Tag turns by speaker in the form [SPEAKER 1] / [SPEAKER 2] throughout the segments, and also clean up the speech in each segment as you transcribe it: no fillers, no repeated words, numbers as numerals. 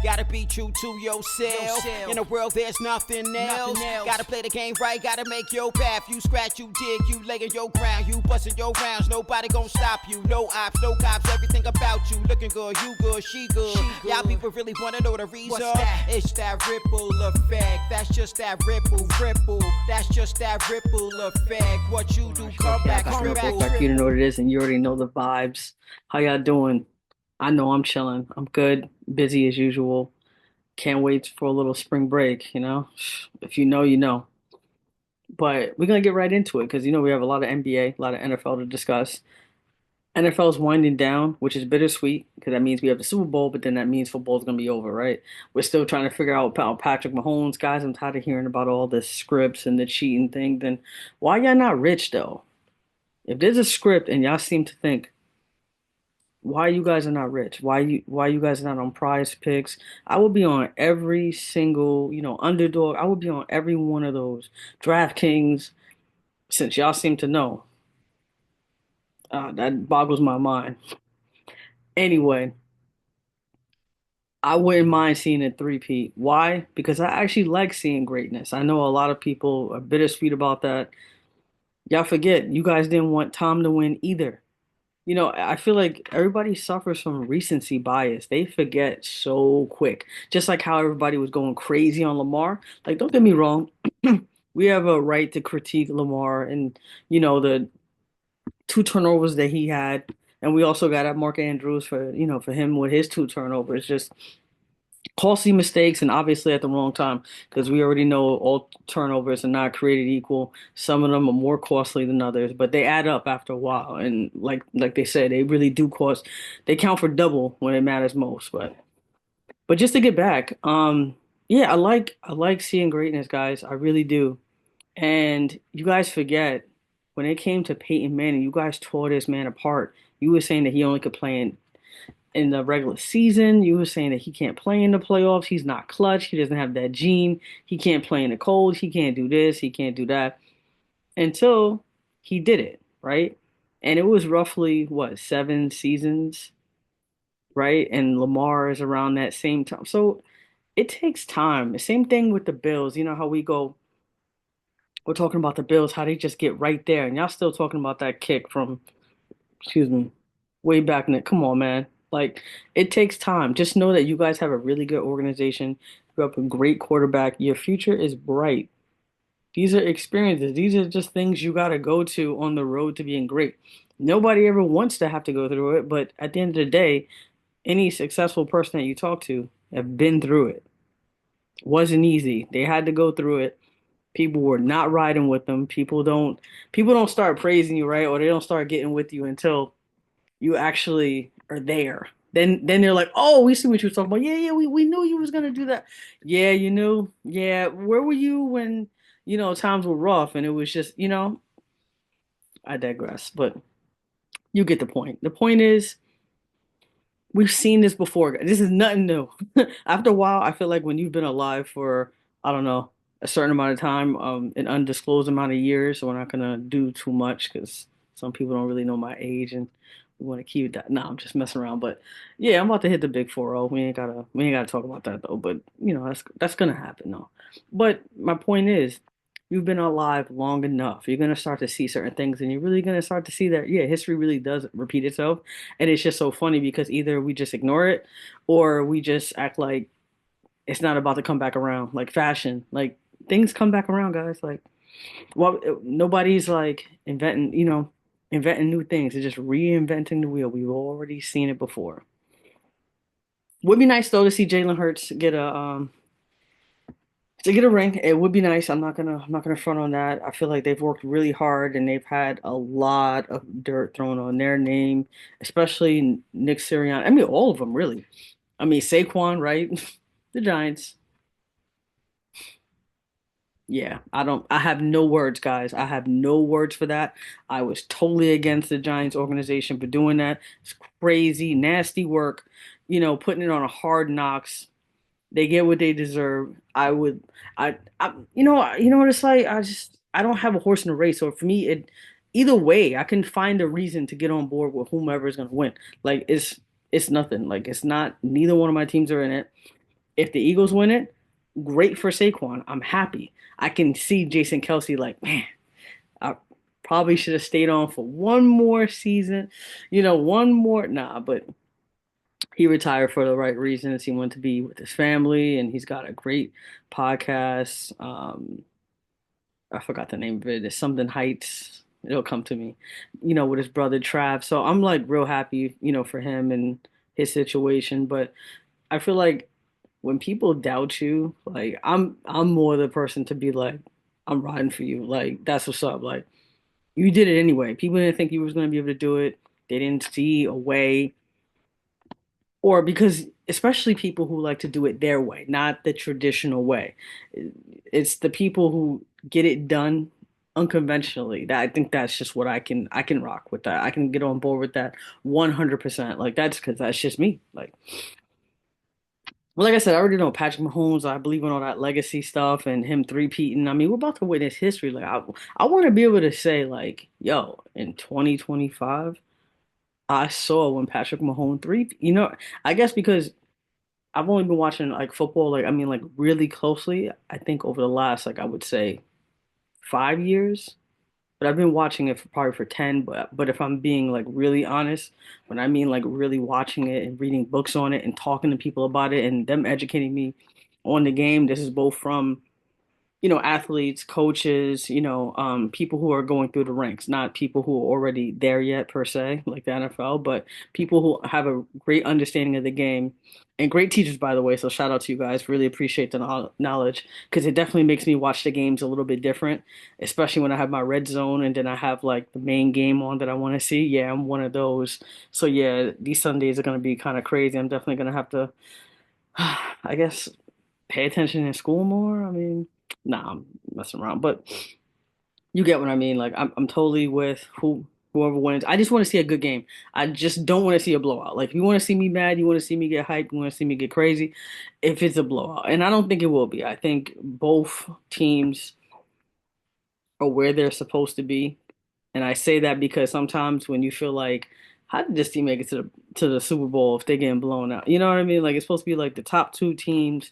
[SPEAKER 1] Gotta be true to yourself. In a world there's nothing else. Gotta play the game right, gotta make your path. You scratch, you dig, you lay in your ground. You bustin' your rounds, nobody gon' stop you. No ops, no cops, everything about you. Looking good, you good, she good. Y'all people really wanna know the reason? It's that ripple effect. That's just that ripple. That's just that ripple effect. What you do, come back,
[SPEAKER 2] You know what it is, and you already know the vibes. How y'all doing? I know I'm chilling. I'm good. Busy as usual. Can't wait for a little spring break, you know? If you know, you know. But we're gonna get right into it because we have a lot of NBA, a lot of NFL to discuss. NFL is winding down, which is bittersweet because that means we have the Super Bowl, but then that means football's gonna be over, right? We're still trying to figure out about Patrick Mahomes, guys. I'm tired of hearing about all the scripts and the cheating thing. Then why y'all not rich though? If there's a script and y'all seem to think why you guys are not rich, why you guys are not on prize picks, I will be on every single, underdog. I will be on every one of those. DraftKings, since y'all seem to know. That boggles my mind. Anyway, I wouldn't mind seeing a three-peat. Why? Because I actually like seeing greatness. I know a lot of people are bittersweet about that. Y'all forget, you guys didn't want Tom to win either. I feel like everybody suffers from recency bias. They forget so quick. Just like how everybody was going crazy on Lamar. Like, don't get me wrong. We have a right to critique Lamar and, the two turnovers that he had. And we also got at Mark Andrews for him with his two turnovers. Just costly mistakes and obviously at the wrong time because we already know all turnovers are not created equal. Some of them are more costly than others, but they add up after a while. And like they said, they really do cost. They count for double when it matters most. But just to get back, yeah, I like seeing greatness, guys. I really do. And you guys forget when it came to Peyton Manning, you guys tore this man apart. You were saying that he only could play in the regular season. You were saying that he can't play in the playoffs. He's not clutch. He doesn't have that gene. He can't play in the cold. He can't do this. He can't do that. Until he did it, right? And it was roughly what, 7 seasons, right? And Lamar is around that same time. So it takes time. The same thing with the Bills. You know how we're talking about the Bills, how they just get right there, and y'all still talking about that kick from, excuse me, way back in it. Come on, man. Like, it takes time. Just know that you guys have a really good organization. You have a great quarterback. Your future is bright. These are experiences. These are just things you got to go to on the road to being great. Nobody ever wants to have to go through it, but at the end of the day, any successful person that you talk to have been through it. Wasn't easy. They had to go through it. People were not riding with them. People don't start praising you, right? Or they don't start getting with you until you actually are there. Then they're like, oh, we see what you were talking about. Yeah, yeah, we knew you was gonna do that. Yeah, you knew. Yeah, where were you when, times were rough and it was just, I digress. But you get the point. The point is, we've seen this before. This is nothing new. After a while, I feel like when you've been alive for, I don't know, a certain amount of time, an undisclosed amount of years, so we're not gonna do too much because some people don't really know my age and we want to keep that. No, I'm just messing around. But yeah, I'm about to hit the big 4-0. We ain't gotta talk about that though. But that's gonna happen though. But my point is, you've been alive long enough. You're gonna start to see certain things, and you're really gonna start to see that yeah, history really does repeat itself. And it's just so funny because either we just ignore it, or we just act like it's not about to come back around. Like fashion, like things come back around, guys. Like well, nobody's like inventing new things. It's just reinventing the wheel. We've already seen it before. Would be nice though to see Jalen Hurts get a ring. It would be nice. I'm not gonna front on that. I feel like they've worked really hard and they've had a lot of dirt thrown on their name, especially Nick Sirianni. I mean, all of them really. I mean, Saquon, right? The Giants. Yeah, I have no words, guys. I have no words for that. I was totally against the Giants organization for doing that. It's crazy, nasty work, putting it on a hard knocks. They get what they deserve. You know what it's like. I don't have a horse in the race. So for me, either way, I can find a reason to get on board with whomever is going to win. Like it's nothing. Like it's not. Neither one of my teams are in it. If the Eagles win it, great for Saquon. I'm happy. I can see Jason Kelsey like, man, I probably should have stayed on for one more season, one more. Nah, but he retired for the right reasons. He wanted to be with his family, and he's got a great podcast. I forgot the name of it. It's something Heights. It'll come to me, with his brother Trav. So I'm like real happy, for him and his situation. But I feel like when people doubt you, like I'm more the person to be like, I'm riding for you. Like that's what's up. Like you did it anyway. People didn't think you was gonna be able to do it. They didn't see a way, or because especially people who like to do it their way, not the traditional way. It's the people who get it done unconventionally. That I think that's just what I can rock with that. I can get on board with that 100%. Like that's because that's just me. Well, like I said, I already know Patrick Mahomes. I believe in all that legacy stuff and him three-peating. I mean, we're about to witness history. Like, I want to be able to say, like, yo, in 2025, I saw when Patrick Mahomes three. I guess because I've only been watching like football, like I mean, like really closely. I think over the last, like I would say, 5 years. But I've been watching it for probably for 10. But if I'm being like really honest, when I mean like really watching it and reading books on it and talking to people about it and them educating me on the game, this is both from athletes, coaches, people who are going through the ranks, not people who are already there yet per se, like the NFL, but people who have a great understanding of the game and great teachers, by the way. So shout out to you guys. Really appreciate the knowledge because it definitely makes me watch the games a little bit different, especially when I have my red zone and then I have like the main game on that I want to see. Yeah, I'm one of those. So yeah, these Sundays are going to be kind of crazy. I'm definitely going to have to, I guess, pay attention in school more. I mean, nah, I'm messing around, but you get what I mean. Like, I'm totally with whoever wins. I just want to see a good game. I just don't want to see a blowout. Like, if you want to see me mad, you want to see me get hyped, you want to see me get crazy, if it's a blowout, and I don't think it will be. I think both teams are where they're supposed to be, and I say that because sometimes when you feel like, how did this team make it to the Super Bowl if they're getting blown out? You know what I mean? Like, it's supposed to be like the top two teams,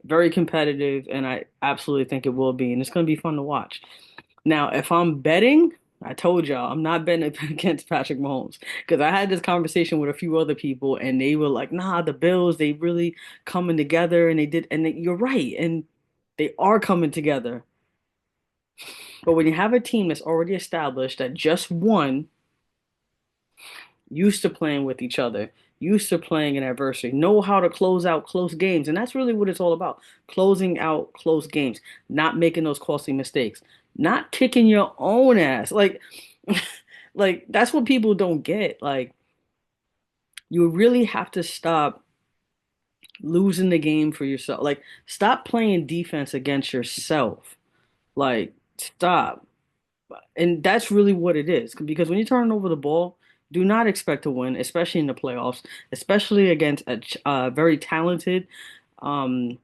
[SPEAKER 2] very competitive, and I absolutely think it will be, and it's going to be fun to watch. Now, if I'm betting, I told y'all I'm not betting against Patrick Mahomes because I had this conversation with a few other people, and they were like, "Nah, the Bills, they really coming together, and they did." And you're right, and they are coming together. But when you have a team that's already established that just won, used to playing with each other, used to playing an adversary, know how to close out close games. And that's really what it's all about. Closing out close games, not making those costly mistakes, not kicking your own ass. Like like that's what people don't get. Like you really have to stop losing the game for yourself. Like stop playing defense against yourself. Like stop. And that's really what it is. Because when you turn over the ball, do not expect to win, especially in the playoffs, especially against a very talented, um,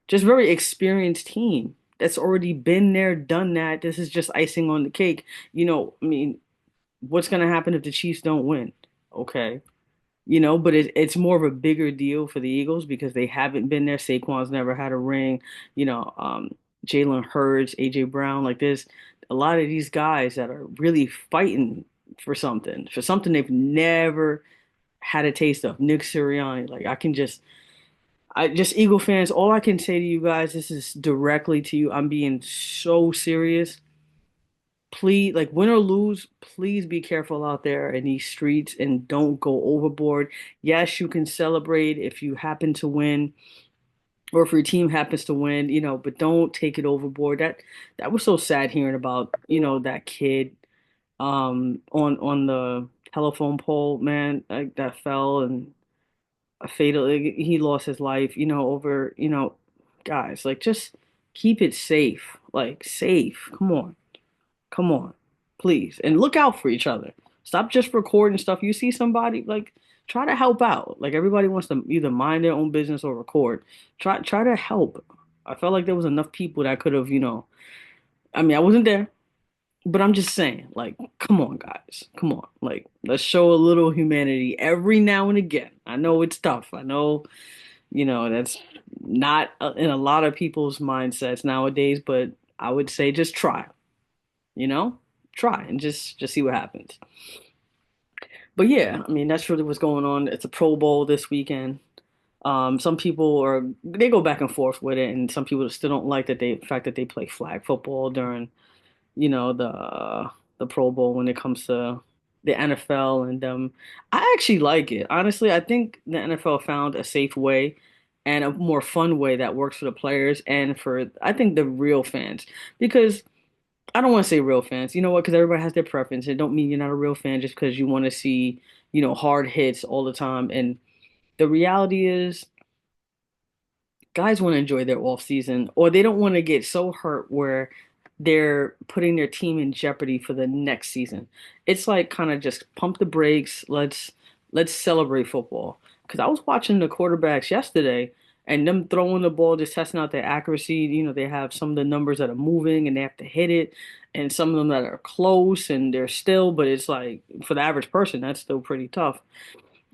[SPEAKER 2] just very experienced team that's already been there, done that. This is just icing on the cake. I mean, what's going to happen if the Chiefs don't win? Okay. But it's more of a bigger deal for the Eagles because they haven't been there. Saquon's never had a ring. Jalen Hurts, AJ Brown, like there's a lot of these guys that are really fighting for something they've never had a taste of. Nick Sirianni, like I just Eagle fans, all I can say to you guys, this is directly to you. I'm being so serious. Please, like win or lose, please be careful out there in these streets and don't go overboard. Yes, you can celebrate if you happen to win or if your team happens to win, but don't take it overboard. That was so sad hearing about, that kid on the telephone pole, man, like that fell and a fatal he lost his life, over, guys, like just keep it safe. Like safe. Come on. Come on, please. And look out for each other. Stop just recording stuff. You see somebody, like, try to help out. Like everybody wants to either mind their own business or record. Try to help. I felt like there was enough people that could have, I mean, I wasn't there, but I'm just saying, like, come on, guys. Come on. Like, let's show a little humanity every now and again. I know it's tough. I know, that's Not in a lot of people's mindsets nowadays, but I would say just try, you know? Try and just see what happens. But yeah, I mean, that's really what's going on. It's a Pro Bowl this weekend. Some people are they go back and forth with it, and some people still don't like the fact that they play flag football during, the Pro Bowl when it comes to the NFL. And I actually like it. Honestly, I think the NFL found a safe way and a more fun way that works for the players and for I think the real fans. Because I don't want to say real fans, you know what? Because everybody has their preference. It don't mean you're not a real fan just because you want to see, hard hits all the time. And the reality is guys want to enjoy their off season or they don't want to get so hurt where they're putting their team in jeopardy for the next season. It's like kind of just pump the brakes. Let's celebrate football. Because I was watching the quarterbacks yesterday and them throwing the ball, just testing out their accuracy. They have some of the numbers that are moving and they have to hit it, and some of them that are close and they're still, but it's like for the average person, that's still pretty tough.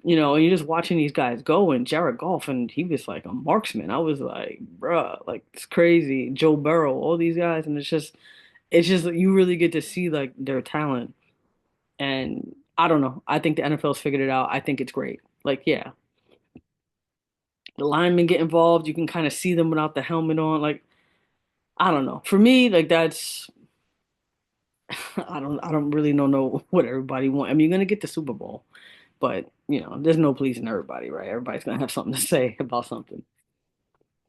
[SPEAKER 2] And you're just watching these guys go and Jared Goff, and he was like a marksman. I was like, bruh, like it's crazy. Joe Burrow, all these guys, and it's just you really get to see like their talent. And I don't know. I think the NFL's figured it out. I think it's great. Like, yeah, the linemen get involved. You can kind of see them without the helmet on. Like, I don't know. For me, like that's I don't really know what everybody want. I mean, you're gonna get the Super Bowl, but there's no pleasing everybody, right? Everybody's gonna have something to say about something.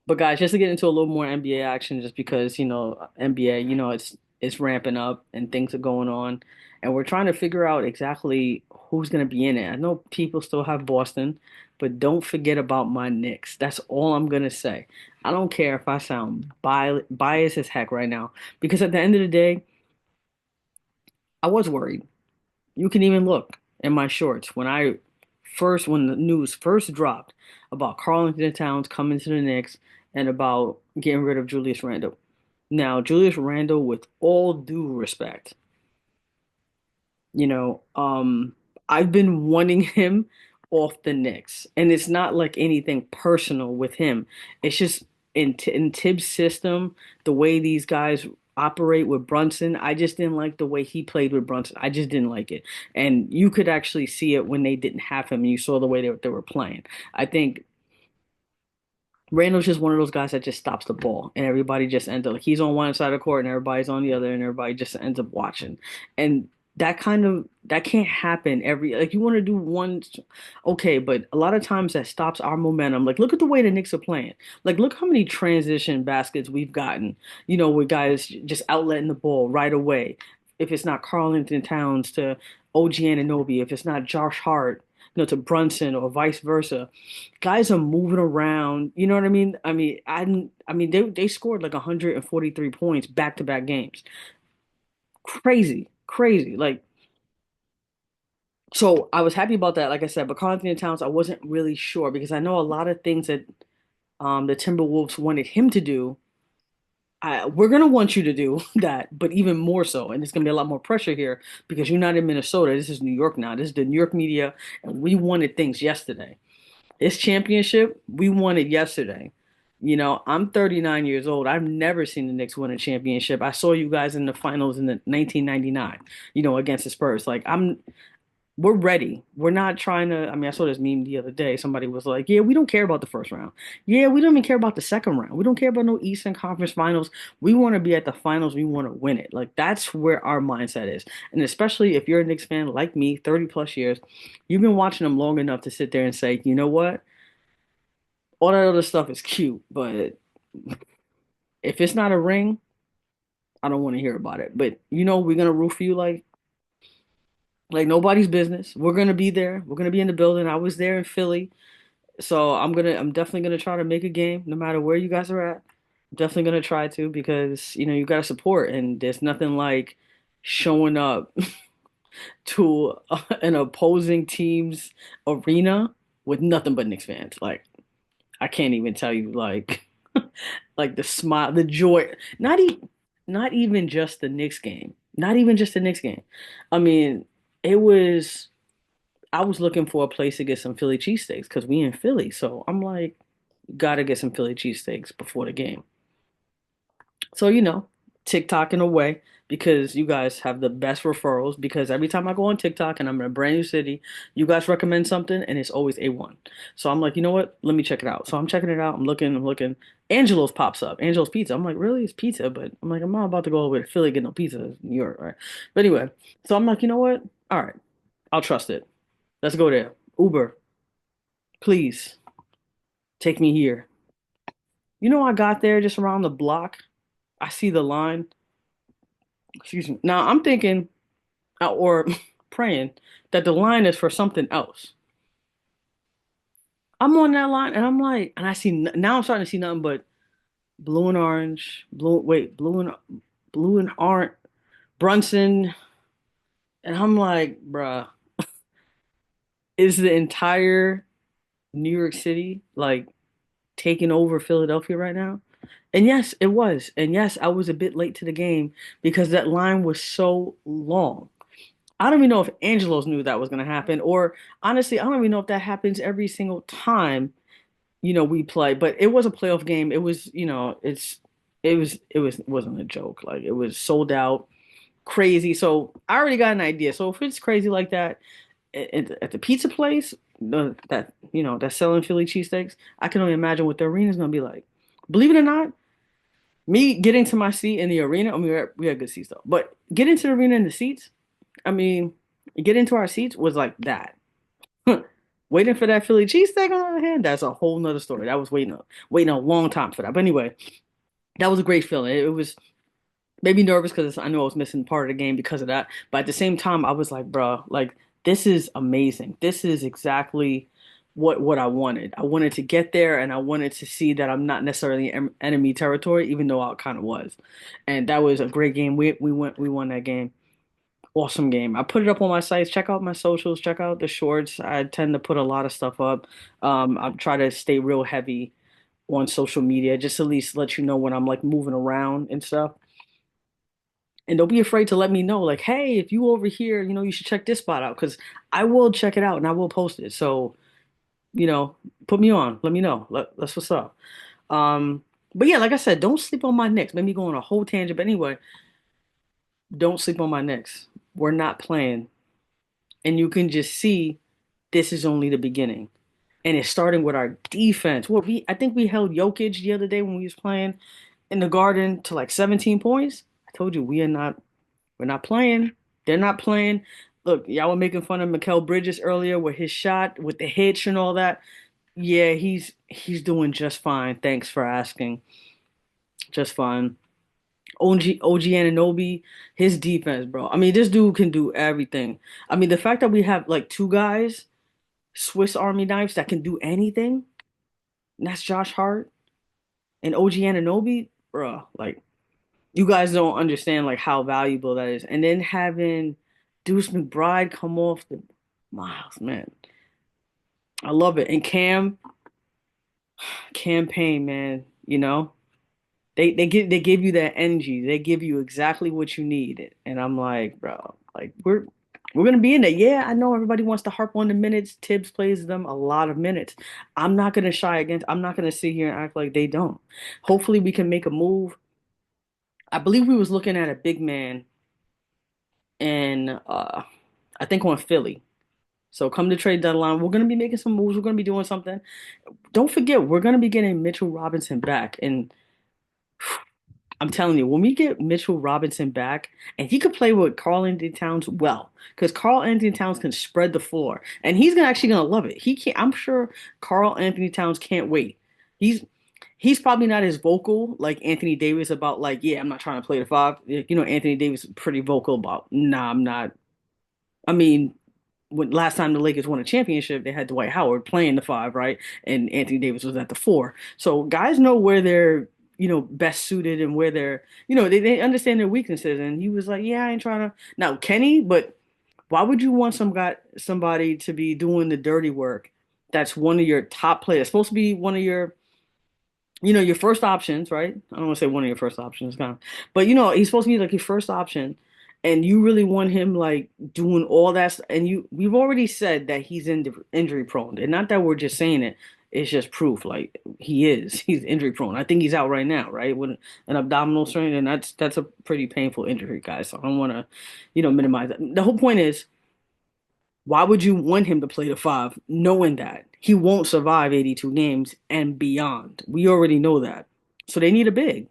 [SPEAKER 2] But guys, just to get into a little more NBA action, just because NBA, it's ramping up and things are going on, and we're trying to figure out exactly who's gonna be in it. I know people still have Boston, but don't forget about my Knicks. That's all I'm gonna say. I don't care if I sound biased as heck right now, because at the end of the day, I was worried. You can even look in my shorts when the news first dropped about Karl Anthony Towns coming to the Knicks and about getting rid of Julius Randle. Now, Julius Randle, with all due respect, you know, um, I've been wanting him off the Knicks, and it's not like anything personal with him. It's just in Tibbs' system, the way these guys operate with Brunson. I just didn't like the way he played with Brunson. I just didn't like it, and you could actually see it when they didn't have him. And you saw the way they were playing. I think Randall's just one of those guys that just stops the ball, and everybody just ends up like he's on one side of the court and everybody's on the other, and everybody just ends up watching. And that can't happen every like you want to do one, okay, but a lot of times that stops our momentum. Like look at the way the Knicks are playing. Like look how many transition baskets we've gotten. With guys just outletting the ball right away. If it's not Karl Anthony Towns to OG Anunoby, if it's not Josh Hart, to Brunson or vice versa, guys are moving around. You know what I mean? I mean, they scored like 143 points back to back games. Crazy, crazy. Like, so I was happy about that. Like I said, but Karl Anthony Towns, I wasn't really sure because I know a lot of things that the Timberwolves wanted him to do. We're gonna want you to do that, but even more so, and it's gonna be a lot more pressure here because you're not in Minnesota. This is New York now. This is the New York media, and we wanted things yesterday. This championship, we won it yesterday. I'm 39 years old. I've never seen the Knicks win a championship. I saw you guys in the finals in the 1999, against the Spurs. Like we're ready. We're not trying to. I mean, I saw this meme the other day. Somebody was like, "Yeah, we don't care about the first round. Yeah, we don't even care about the second round. We don't care about no Eastern Conference Finals. We want to be at the finals. We want to win it. Like that's where our mindset is. And especially if you're a Knicks fan like me, 30 plus years, you've been watching them long enough to sit there and say, you know what? All that other stuff is cute, but if it's not a ring, I don't want to hear about it. But we're gonna root for you like nobody's business. We're gonna be there. We're gonna be in the building. I was there in Philly, so I'm definitely gonna try to make a game, no matter where you guys are at. I'm definitely gonna try to because you gotta support, and there's nothing like showing up to an opposing team's arena with nothing but Knicks fans. Like I can't even tell you like the smile, the joy. Not even just the Knicks game. Not even just the Knicks game. I mean, it was I was looking for a place to get some Philly cheesesteaks because we in Philly. So I'm like, You gotta get some Philly cheesesteaks before the game. So, TikToking away because you guys have the best referrals. Because every time I go on TikTok and I'm in a brand new city, you guys recommend something and it's always A1. So I'm like, you know what? Let me check it out. So I'm checking it out. I'm looking, I'm looking. Angelo's pops up. Angelo's Pizza. I'm like, really? It's pizza? But I'm like, I'm not about to go over to Philly get no pizza. It's New York, right? But anyway, so I'm like, you know what? All right, I'll trust it. Let's go there. Uber, please take me here. I got there just around the block. I see the line. Excuse me. Now I'm thinking or praying that the line is for something else. I'm on that line and I'm like, and I see now I'm starting to see nothing but blue and orange, blue and orange, Brunson, and I'm like, bruh, is the entire New York City like taking over Philadelphia right now? And yes, it was. And yes, I was a bit late to the game because that line was so long. I don't even know if Angelos knew that was going to happen, or honestly, I don't even know if that happens every single time, we play. But it was a playoff game. It was, it wasn't a joke. Like it was sold out, crazy. So I already got an idea. So if it's crazy like that at the pizza place, that's selling Philly cheesesteaks, I can only imagine what the arena's going to be like. Believe it or not, me getting to my seat in the arena, I mean, we had good seats though, but getting to the arena in the seats, I mean, get into our seats was like that. Waiting for that Philly cheesesteak on the other hand, that's a whole nother story. That was waiting a long time for that. But anyway, that was a great feeling. It was made me nervous because I knew I was missing part of the game because of that. But at the same time, I was like, bro, like this is amazing. This is exactly what I wanted. I wanted to get there and I wanted to see that I'm not necessarily in enemy territory, even though I kind of was. And that was a great game. We won that game. Awesome game. I put it up on my sites. Check out my socials. Check out the shorts. I tend to put a lot of stuff up. I try to stay real heavy on social media, just at least let you know when I'm like moving around and stuff. And don't be afraid to let me know, like, hey, if you over here, you should check this spot out because I will check it out and I will post it. So, you know, put me on. Let me know. That's what's up. But yeah, like I said, don't sleep on my Knicks. Maybe go on a whole tangent. But anyway, don't sleep on my Knicks. We're not playing. And you can just see this is only the beginning. And it's starting with our defense. I think we held Jokic the other day when we was playing in the Garden to like 17 points. I told you we're not playing. They're not playing. Look, y'all were making fun of Mikal Bridges earlier with his shot, with the hitch and all that. Yeah, he's doing just fine. Thanks for asking. Just fine. OG Anunoby, his defense, bro. I mean, this dude can do everything. I mean, the fact that we have like two guys, Swiss Army knives that can do anything, and that's Josh Hart and OG Anunoby, bro. Like, you guys don't understand like how valuable that is. And then having Deuce McBride come off the miles, man. I love it. And campaign, man, they give you that energy. They give you exactly what you need. And I'm like, bro, like we're gonna be in there. Yeah, I know everybody wants to harp on the minutes. Tibbs plays them a lot of minutes. I'm not gonna shy against. I'm not gonna sit here and act like they don't. Hopefully, we can make a move. I believe we was looking at a big man, and I think on Philly. So come to trade deadline, we're gonna be making some moves. We're gonna be doing something. Don't forget, we're gonna be getting Mitchell Robinson back, and I'm telling you, when we get Mitchell Robinson back, and he could play with Carl Anthony Towns well, because Carl Anthony Towns can spread the floor, and he's actually gonna love it. He can't. I'm sure Carl Anthony Towns can't wait. He's he's probably not as vocal like Anthony Davis about like, yeah, I'm not trying to play the five. Anthony Davis is pretty vocal about, nah, I'm not. I mean, when last time the Lakers won a championship, they had Dwight Howard playing the five, right? And Anthony Davis was at the four. So guys know where they're, best suited and where they're, they understand their weaknesses. And he was like, yeah, I ain't trying to now Kenny, but why would you want somebody to be doing the dirty work? That's one of your top players, supposed to be one of your your first options, right? I don't want to say one of your first options, kind of, but he's supposed to be like your first option, and you really want him like doing all that. And we've already said that he's injury prone, and not that we're just saying it. it's just proof. Like he is, he's injury prone. I think he's out right now, right, with an abdominal strain, and that's a pretty painful injury, guys. So I don't want to, minimize that. The whole point is, why would you want him to play the five, knowing that he won't survive 82 games and beyond? We already know that. So they need a big.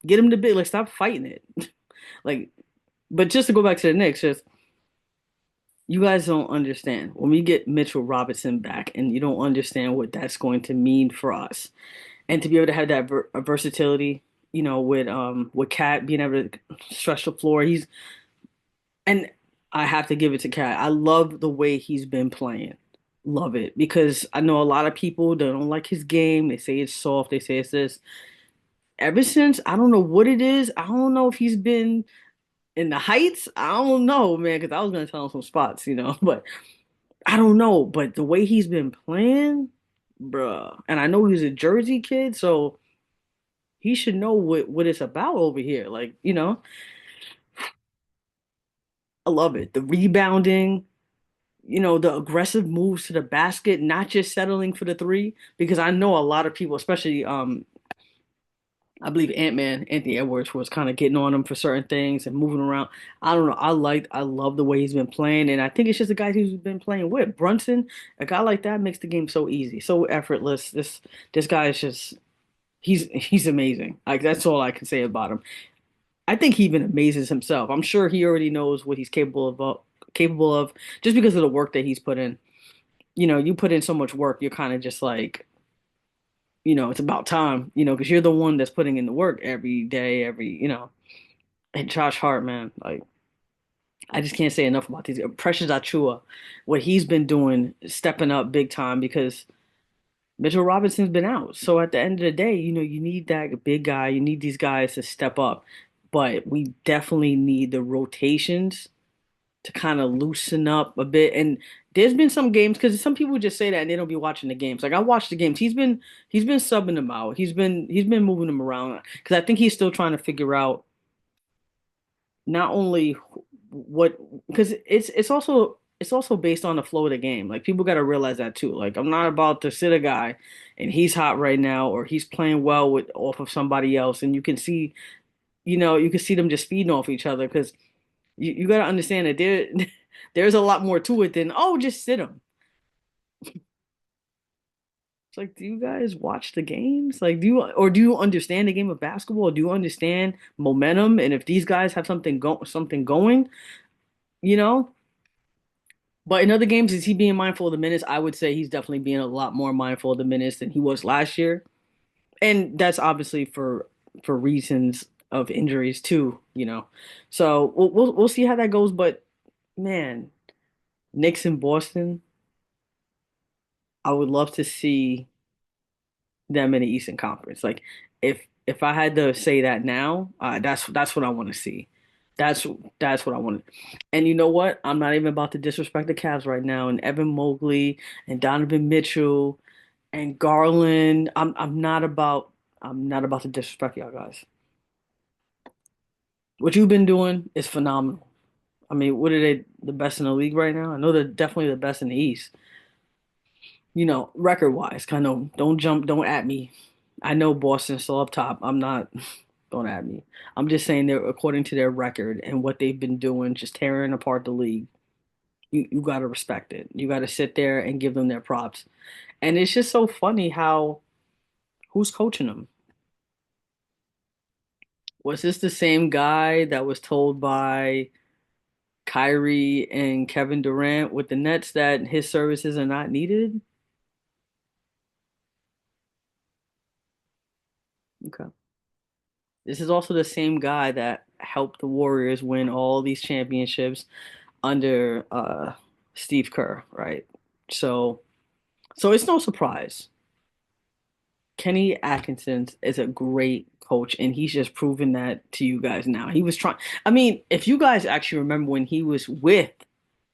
[SPEAKER 2] Get him to big. Like stop fighting it. Like, but just to go back to the Knicks, just you guys don't understand when we get Mitchell Robinson back, and you don't understand what that's going to mean for us, and to be able to have that versatility, with Cat being able to stretch the floor, and I have to give it to Cat. I love the way he's been playing, love it because I know a lot of people that don't like his game. They say it's soft. They say it's this. Ever since I don't know what it is. I don't know if he's been in the heights. I don't know, man, because I was gonna tell him some spots, but I don't know, but the way he's been playing, bruh, and I know he's a Jersey kid, so he should know what it's about over here. Like, I love it. The rebounding, the aggressive moves to the basket, not just settling for the three, because I know a lot of people, especially I believe Ant-Man, Anthony Edwards, was kind of getting on him for certain things and moving around. I don't know. I love the way he's been playing, and I think it's just the guys he's been playing with. Brunson, a guy like that makes the game so easy, so effortless. This guy is just he's amazing. Like that's all I can say about him. I think he even amazes himself. I'm sure he already knows what he's capable of just because of the work that he's put in. You put in so much work, you're kind of just like it's about time, because you're the one that's putting in the work every day, and Josh Hart, man, like, I just can't say enough about these. Precious Achua, what he's been doing, stepping up big time because Mitchell Robinson's been out. So at the end of the day, you need that big guy. You need these guys to step up. But we definitely need the rotations to kind of loosen up a bit. And there's been some games because some people just say that and they don't be watching the games. Like I watched the games. He's been subbing them out. He's been moving them around because I think he's still trying to figure out not only what because it's also based on the flow of the game. Like people got to realize that too. Like I'm not about to sit a guy and he's hot right now or he's playing well with off of somebody else and you can see them just feeding off each other because you got to understand that there's a lot more to it than just sit them. It's like, do you guys watch the games? Like, do you understand the game of basketball? Do you understand momentum? And if these guys have something going, you know. But in other games, is he being mindful of the minutes? I would say he's definitely being a lot more mindful of the minutes than he was last year, and that's obviously for reasons of injuries too. So we'll see how that goes. But man, Knicks in Boston, I would love to see them in the Eastern Conference. Like if I had to say that now, that's what I want to see. That's that's what I want. And you know what? I'm not even about to disrespect the Cavs right now. And Evan Mobley and Donovan Mitchell and Garland. I'm not about to disrespect y'all guys. What you've been doing is phenomenal. I mean, what are they the best in the league right now? I know they're definitely the best in the East. Record wise, kind of don't at me. I know Boston's still up top. I'm not, don't at me. I'm just saying they're according to their record and what they've been doing, just tearing apart the league. You got to respect it. You got to sit there and give them their props. And it's just so funny how who's coaching them? Was this the same guy that was told by Kyrie and Kevin Durant with the Nets that his services are not needed? Okay. This is also the same guy that helped the Warriors win all these championships under Steve Kerr, right? So, so it's no surprise. Kenny Atkinson is a great coach, and he's just proven that to you guys now. He was trying. I mean, if you guys actually remember when he was with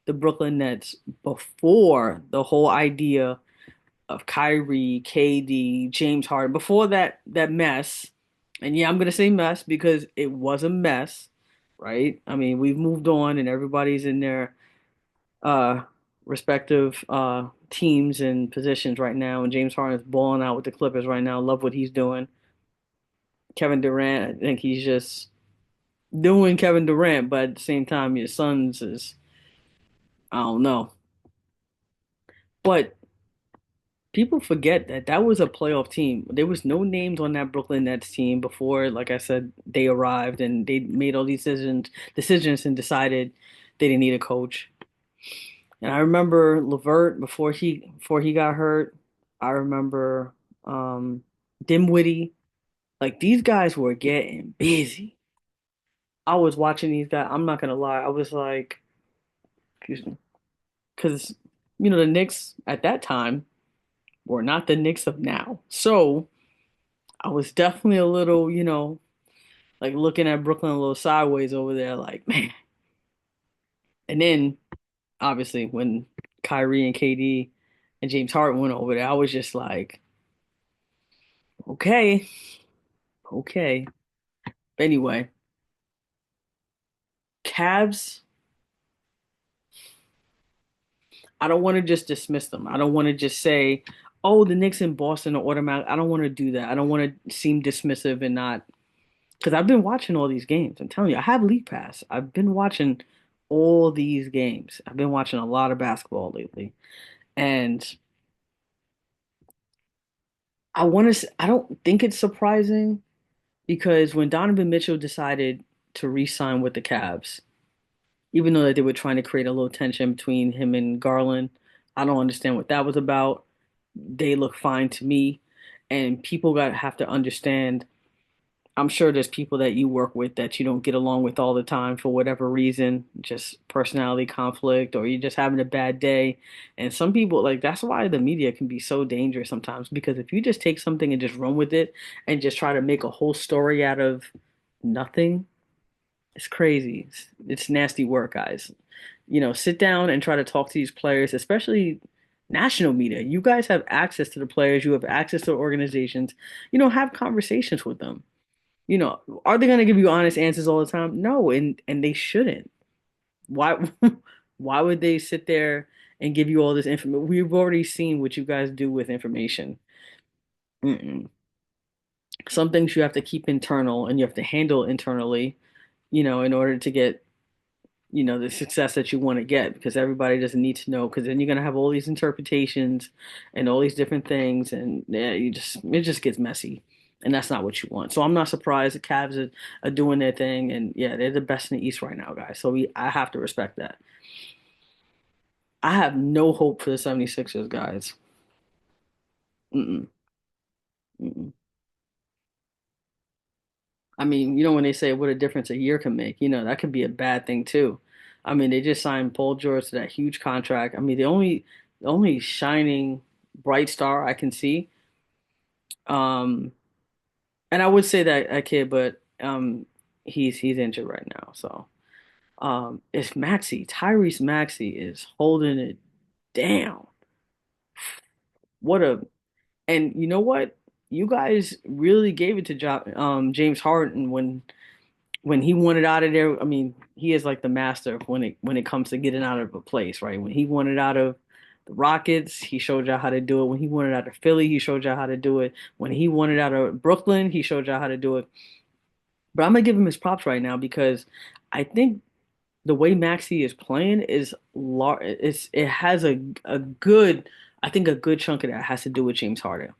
[SPEAKER 2] the Brooklyn Nets before the whole idea of Kyrie, KD, James Harden, before that mess, and yeah, I'm gonna say mess because it was a mess, right? I mean, we've moved on, and everybody's in their uh respective teams and positions right now. And James Harden is balling out with the Clippers right now. Love what he's doing. Kevin Durant, I think he's just doing Kevin Durant, but at the same time, your Suns is I don't know. But people forget that that was a playoff team. There was no names on that Brooklyn Nets team before, like I said, they arrived and they made all these decisions and decided they didn't need a coach. And I remember Levert before he got hurt. I remember Dimwitty. Like these guys were getting busy. I was watching these guys. I'm not gonna lie. I was like, excuse me, because the Knicks at that time were not the Knicks of now. So I was definitely a little, like looking at Brooklyn a little sideways over there, like, man. And then obviously when Kyrie and KD and James Harden went over there, I was just like, okay, okay. But anyway, Cavs, I don't want to just dismiss them. I don't want to just say, oh, the Knicks in Boston are automatic. I don't want to do that. I don't want to seem dismissive and not, because I've been watching all these games. I'm telling you, I have League Pass. I've been watching all these games. I've been watching a lot of basketball lately. And I don't think it's surprising because when Donovan Mitchell decided to re-sign with the Cavs, even though that they were trying to create a little tension between him and Garland, I don't understand what that was about. They look fine to me, and people got have to understand. I'm sure there's people that you work with that you don't get along with all the time for whatever reason, just personality conflict, or you're just having a bad day. And some people, like, that's why the media can be so dangerous sometimes, because if you just take something and just run with it and just try to make a whole story out of nothing, it's crazy. It's nasty work, guys. Sit down and try to talk to these players, especially national media. You guys have access to the players, you have access to organizations, have conversations with them. Are they going to give you honest answers all the time? No, and they shouldn't. Why why would they sit there and give you all this information? We've already seen what you guys do with information. Mm-mm. Some things you have to keep internal and you have to handle internally, in order to get, the success that you want to get because everybody doesn't need to know because then you're going to have all these interpretations and all these different things and yeah, it just gets messy and that's not what you want. So I'm not surprised the Cavs are doing their thing and yeah, they're the best in the East right now, guys. So I have to respect that. I have no hope for the 76ers, guys. Mm-mm, mm-mm. I mean, when they say what a difference a year can make, that could be a bad thing too. I mean, they just signed Paul George to that huge contract. I mean, the only shining bright star I can see, um, and I would say that kid, but he's injured right now. So, it's Maxey. Tyrese Maxey is holding it down. What a and you know what? You guys really gave it to James Harden when he wanted out of there. I mean, he is like the master when it comes to getting out of a place, right? When he wanted out of the Rockets, he showed y'all how to do it. When he wanted out of Philly, he showed y'all how to do it. When he wanted out of Brooklyn, he showed y'all how to do it. But I'm gonna give him his props right now because I think the way Maxi is playing is large. It has a good. I think a good chunk of that has to do with James Harden.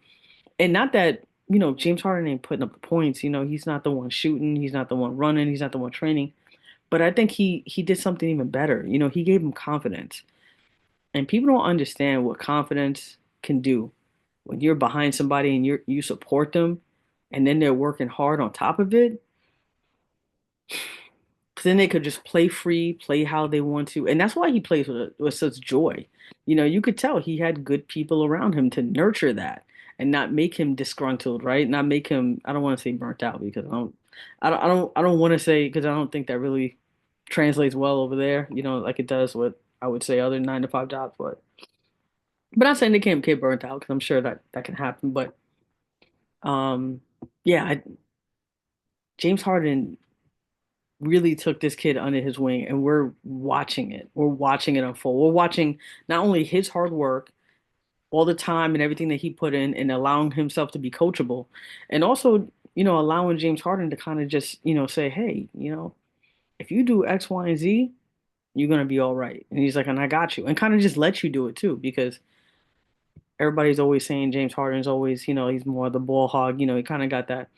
[SPEAKER 2] And not that, James Harden ain't putting up the points. He's not the one shooting, he's not the one running, he's not the one training. But I think he did something even better. He gave him confidence. And people don't understand what confidence can do when you're behind somebody and you support them and then they're working hard on top of it. 'Cause then they could just play free, play how they want to. And that's why he plays with such joy. You could tell he had good people around him to nurture that and not make him disgruntled, right? Not make him, I don't want to say burnt out because I don't want to say, because I don't think that really translates well over there, like it does with, I would say, other 9 to 5 jobs. But I'm saying they can't get burnt out because I'm sure that can happen. But um, yeah, James Harden. really took this kid under his wing, and we're watching it. We're watching it unfold. We're watching not only his hard work, all the time and everything that he put in, and allowing himself to be coachable, and also, allowing James Harden to kind of just, say, hey, if you do X, Y, and Z, you're gonna be all right. And he's like, and I got you, and kind of just let you do it too, because everybody's always saying James Harden's always, he's more the ball hog. He kind of got that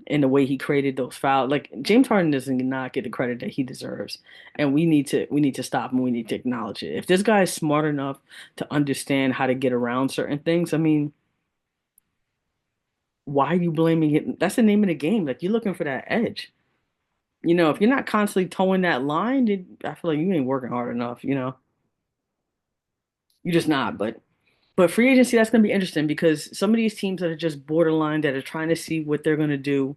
[SPEAKER 2] in the way he created those fouls. Like James Harden does not get the credit that he deserves, and we need to stop him. We need to acknowledge it. If this guy is smart enough to understand how to get around certain things, I mean, why are you blaming him? That's the name of the game. Like you're looking for that edge. If you're not constantly towing that line, I feel like you ain't working hard enough. You're just not. But free agency, that's gonna be interesting because some of these teams that are just borderline that are trying to see what they're gonna do,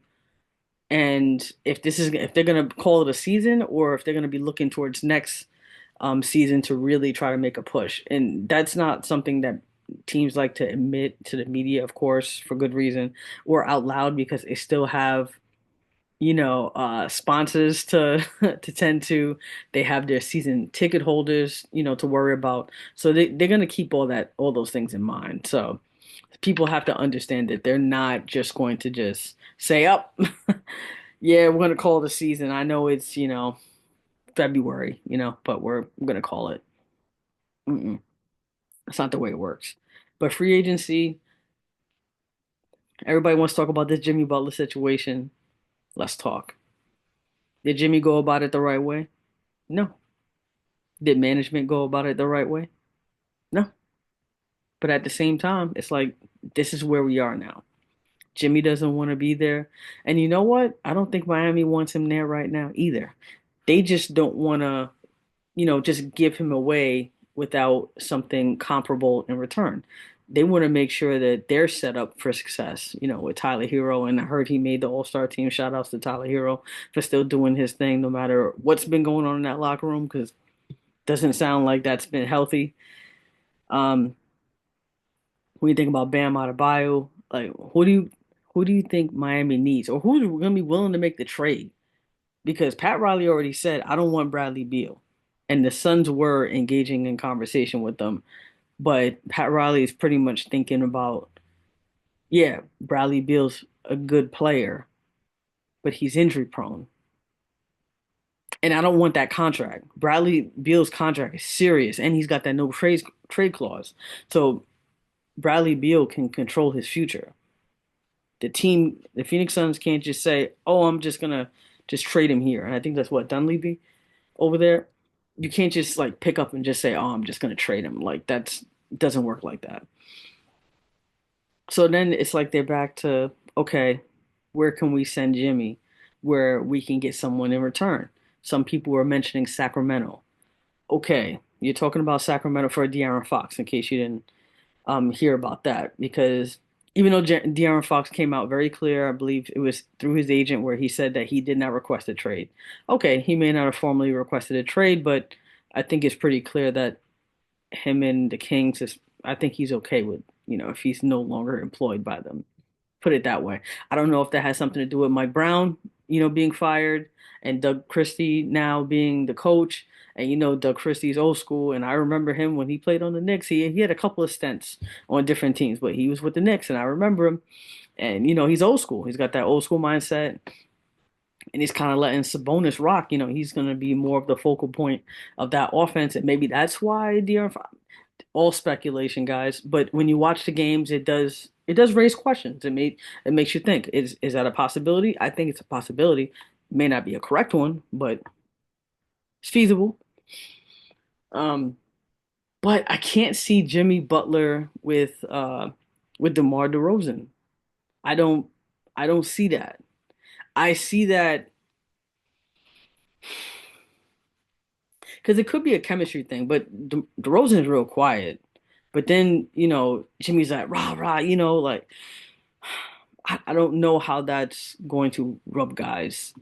[SPEAKER 2] and if they're gonna call it a season or if they're gonna be looking towards next season to really try to make a push. And that's not something that teams like to admit to the media, of course, for good reason, or out loud because they still have, sponsors to to tend to. They have their season ticket holders, to worry about. So they're gonna keep all those things in mind. So people have to understand that they're not just going to just say, up, yeah, we're gonna call the season. I know it's, February, but we're gonna call it. Mm-mm. That's not the way it works. But free agency, everybody wants to talk about this Jimmy Butler situation. Let's talk. Did Jimmy go about it the right way? No. Did management go about it the right way? No. But at the same time, it's like this is where we are now. Jimmy doesn't want to be there. And you know what? I don't think Miami wants him there right now either. They just don't want to, just give him away without something comparable in return. They want to make sure that they're set up for success, with Tyler Hero. And I heard he made the All-Star team. Shout outs to Tyler Hero for still doing his thing no matter what's been going on in that locker room because it doesn't sound like that's been healthy. Um, when you think about Bam Adebayo, like who do you think Miami needs, or who's going to be willing to make the trade? Because Pat Riley already said, I don't want Bradley Beal. And the Suns were engaging in conversation with them. But Pat Riley is pretty much thinking about, yeah, Bradley Beal's a good player, but he's injury prone. And I don't want that contract. Bradley Beal's contract is serious, and he's got that no trade clause. So Bradley Beal can control his future. The Phoenix Suns can't just say, "Oh, I'm just gonna just trade him here." And I think that's what Dunleavy over there. You can't just like pick up and just say, "Oh, I'm just gonna trade him." Like that's doesn't work like that. So then it's like they're back to, okay, where can we send Jimmy where we can get someone in return? Some people were mentioning Sacramento. Okay, you're talking about Sacramento for De'Aaron Fox, in case you didn't hear about that, because even though De'Aaron Fox came out very clear, I believe it was through his agent where he said that he did not request a trade. Okay, he may not have formally requested a trade, but I think it's pretty clear that him and the Kings is, I think he's okay with, if he's no longer employed by them. Put it that way. I don't know if that has something to do with Mike Brown, being fired and Doug Christie now being the coach. And Doug Christie's old school, and I remember him when he played on the Knicks. He had a couple of stints on different teams, but he was with the Knicks, and I remember him. And he's old school. He's got that old school mindset, and he's kind of letting Sabonis rock. He's going to be more of the focal point of that offense, and maybe that's why De'Aaron all speculation, guys. But when you watch the games, it does raise questions. It makes you think. Is that a possibility? I think it's a possibility. It may not be a correct one, but it's feasible. Um, but I can't see Jimmy Butler with DeMar DeRozan. I don't I don't see that. I see that because it could be a chemistry thing, but DeRozan is real quiet. But then, Jimmy's like, rah, rah, like, I don't know how that's going to rub guys,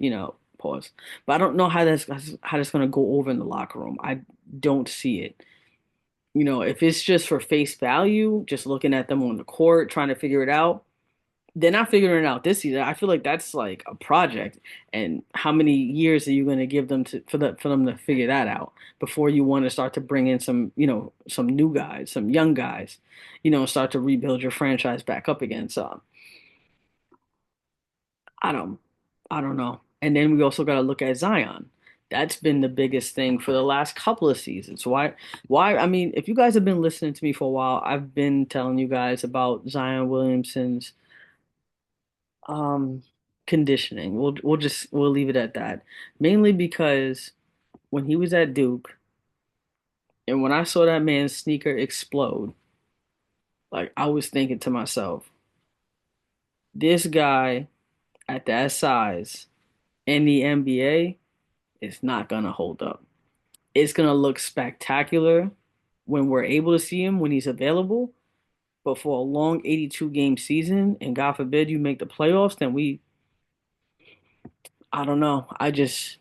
[SPEAKER 2] pause. But I don't know how that's going to go over in the locker room. I don't see it. If it's just for face value, just looking at them on the court, trying to figure it out, they're not figuring it out this season. I feel like that's like a project. And how many years are you going to give them to for them to figure that out before you want to start to bring in some, some new guys, some young guys, start to rebuild your franchise back up again. So I don't I don't know. And then we also got to look at Zion. That's been the biggest thing for the last couple of seasons. I mean, if you guys have been listening to me for a while, I've been telling you guys about Zion Williamson's um conditioning. We'll leave it at that. Mainly because when he was at Duke and when I saw that man's sneaker explode, like I was thinking to myself, this guy at that size in the NBA is not gonna hold up. It's gonna look spectacular when we're able to see him when he's available. But for a long 82 game season, and God forbid you make the playoffs, then I don't know. I just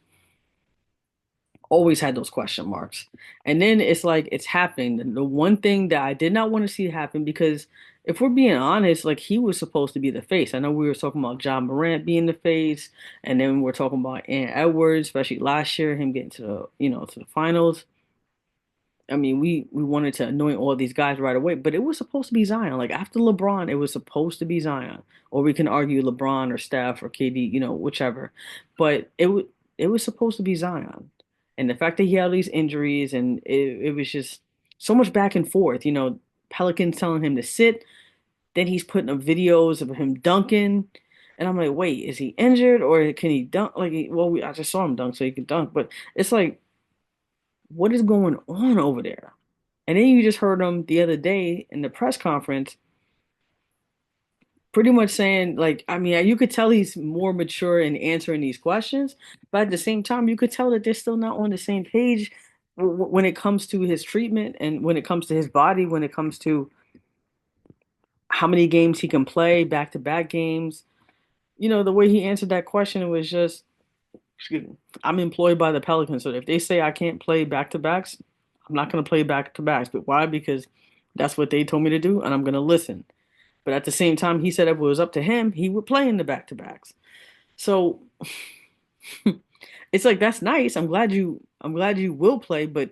[SPEAKER 2] always had those question marks. And then it's like it's happened. The one thing that I did not want to see happen, because if we're being honest, like he was supposed to be the face. I know we were talking about John Morant being the face, and then we're talking about Ant Edwards, especially last year, him getting to the finals. I mean, we wanted to anoint all these guys right away, but it was supposed to be Zion. Like after LeBron, it was supposed to be Zion. Or we can argue LeBron or Steph or KD, whichever. But it was supposed to be Zion. And the fact that he had all these injuries and it was just so much back and forth. Pelicans telling him to sit, then he's putting up videos of him dunking. And I'm like, wait, is he injured or can he dunk? Like, I just saw him dunk, so he can dunk. But it's like, what is going on over there? And then you just heard him the other day in the press conference, pretty much saying, like, I mean, you could tell he's more mature in answering these questions, but at the same time, you could tell that they're still not on the same page when it comes to his treatment and when it comes to his body, when it comes to how many games he can play, back-to-back games. The way he answered that question, it was just, excuse me, I'm employed by the Pelicans, so if they say I can't play back-to-backs, I'm not going to play back-to-backs. But why? Because that's what they told me to do, and I'm going to listen. But at the same time, he said if it was up to him, he would play in the back to backs. So it's like that's nice. I'm glad you will play, but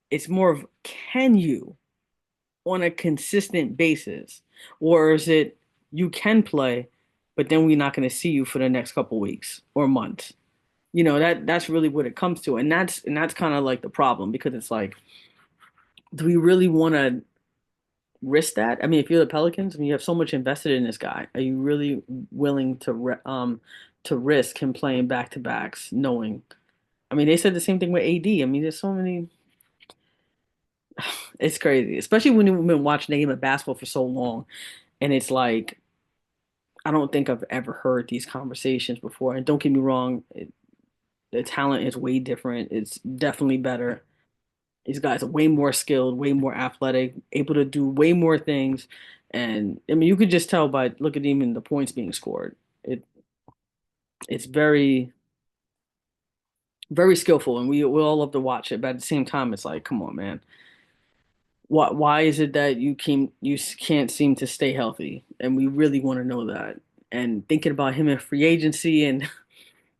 [SPEAKER 2] it's more of can you on a consistent basis, or is it you can play, but then we're not going to see you for the next couple weeks or months. That's really what it comes to, and that's kind of like the problem because it's like, do we really want to risk that? I mean, if you're the Pelicans and you have so much invested in this guy, are you really willing to risk him playing back to backs, knowing? I mean, they said the same thing with AD. I mean, there's so many. It's crazy, especially when you've been watching the game of basketball for so long, and it's like I don't think I've ever heard these conversations before. And don't get me wrong, the talent is way different. It's definitely better. These guys are way more skilled, way more athletic, able to do way more things. And I mean, you could just tell by look at even the points being scored. It's very, very skillful, and we all love to watch it. But at the same time, it's like, come on, man. Why is it that can't seem to stay healthy? And we really want to know that. And thinking about him in free agency, and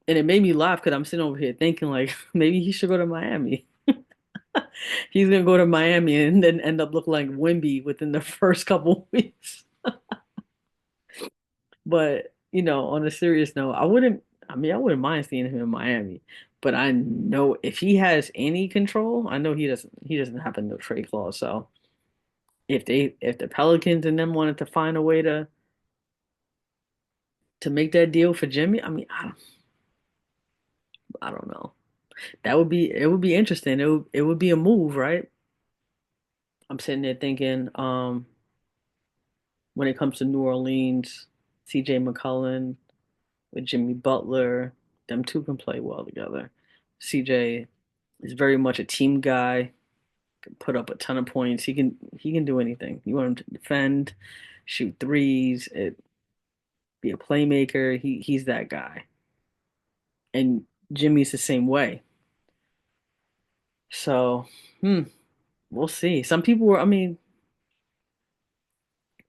[SPEAKER 2] it made me laugh because I'm sitting over here thinking like maybe he should go to Miami. He's gonna go to Miami and then end up looking like Wimby within the first couple weeks. But on a serious note, I wouldn't. I mean, I wouldn't mind seeing him in Miami. But I know if he has any control, I know he doesn't. He doesn't have a no trade clause. So if the Pelicans and them wanted to find a way to make that deal for Jimmy, I mean, I don't know. It would be interesting. It would be a move, right? I'm sitting there thinking, when it comes to New Orleans, CJ McCollum with Jimmy Butler, them two can play well together. CJ is very much a team guy, can put up a ton of points. He can do anything. You want him to defend, shoot threes, be a playmaker. He's that guy. And Jimmy's the same way. So, we'll see. Some people were, I mean,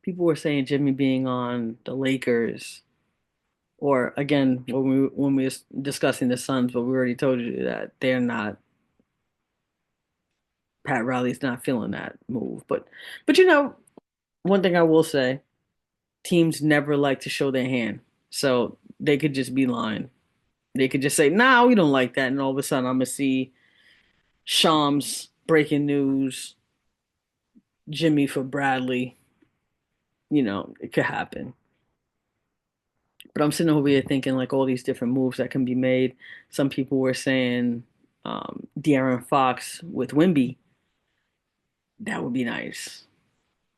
[SPEAKER 2] people were saying Jimmy being on the Lakers, or again when we was discussing the Suns, but we already told you that they're not. Pat Riley's not feeling that move, but one thing I will say, teams never like to show their hand, so they could just be lying. They could just say, "Nah, we don't like that," and all of a sudden I'm gonna see Shams breaking news, Jimmy for Bradley. It could happen. But I'm sitting over here thinking like all these different moves that can be made. Some people were saying De'Aaron Fox with Wimby. That would be nice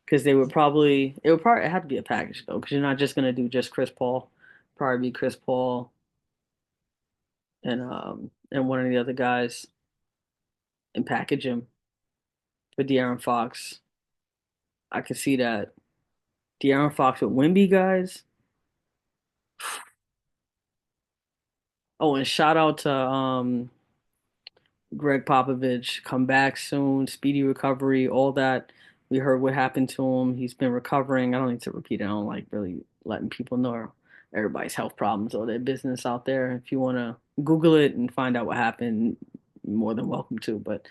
[SPEAKER 2] because it would probably have to be a package though because you're not just gonna do just Chris Paul. Probably be Chris Paul and one of the other guys and package him for De'Aaron Fox. I could see that De'Aaron Fox with Wimby guys. Oh, and shout out to Greg Popovich, come back soon, speedy recovery, all that. We heard what happened to him. He's been recovering. I don't need to repeat it. I don't like really letting people know everybody's health problems or their business out there. If you want to Google it and find out what happened, you're more than welcome to. But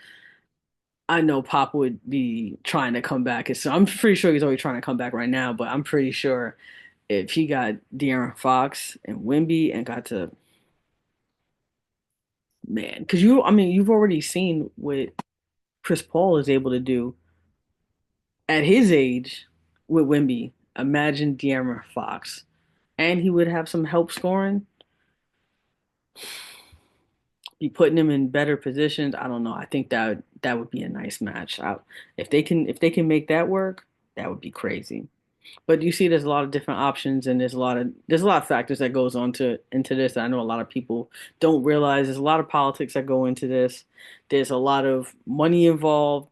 [SPEAKER 2] I know Pop would be trying to come back. So I'm pretty sure he's already trying to come back right now. But I'm pretty sure if he got De'Aaron Fox and Wimby and got to man, because I mean, you've already seen what Chris Paul is able to do at his age with Wimby. Imagine De'Aaron Fox, and he would have some help scoring, be putting him in better positions. I don't know. I think that would be a nice match. If they can make that work, that would be crazy. But you see, there's a lot of different options, and there's a lot of factors that goes on to into this. I know a lot of people don't realize there's a lot of politics that go into this. There's a lot of money involved.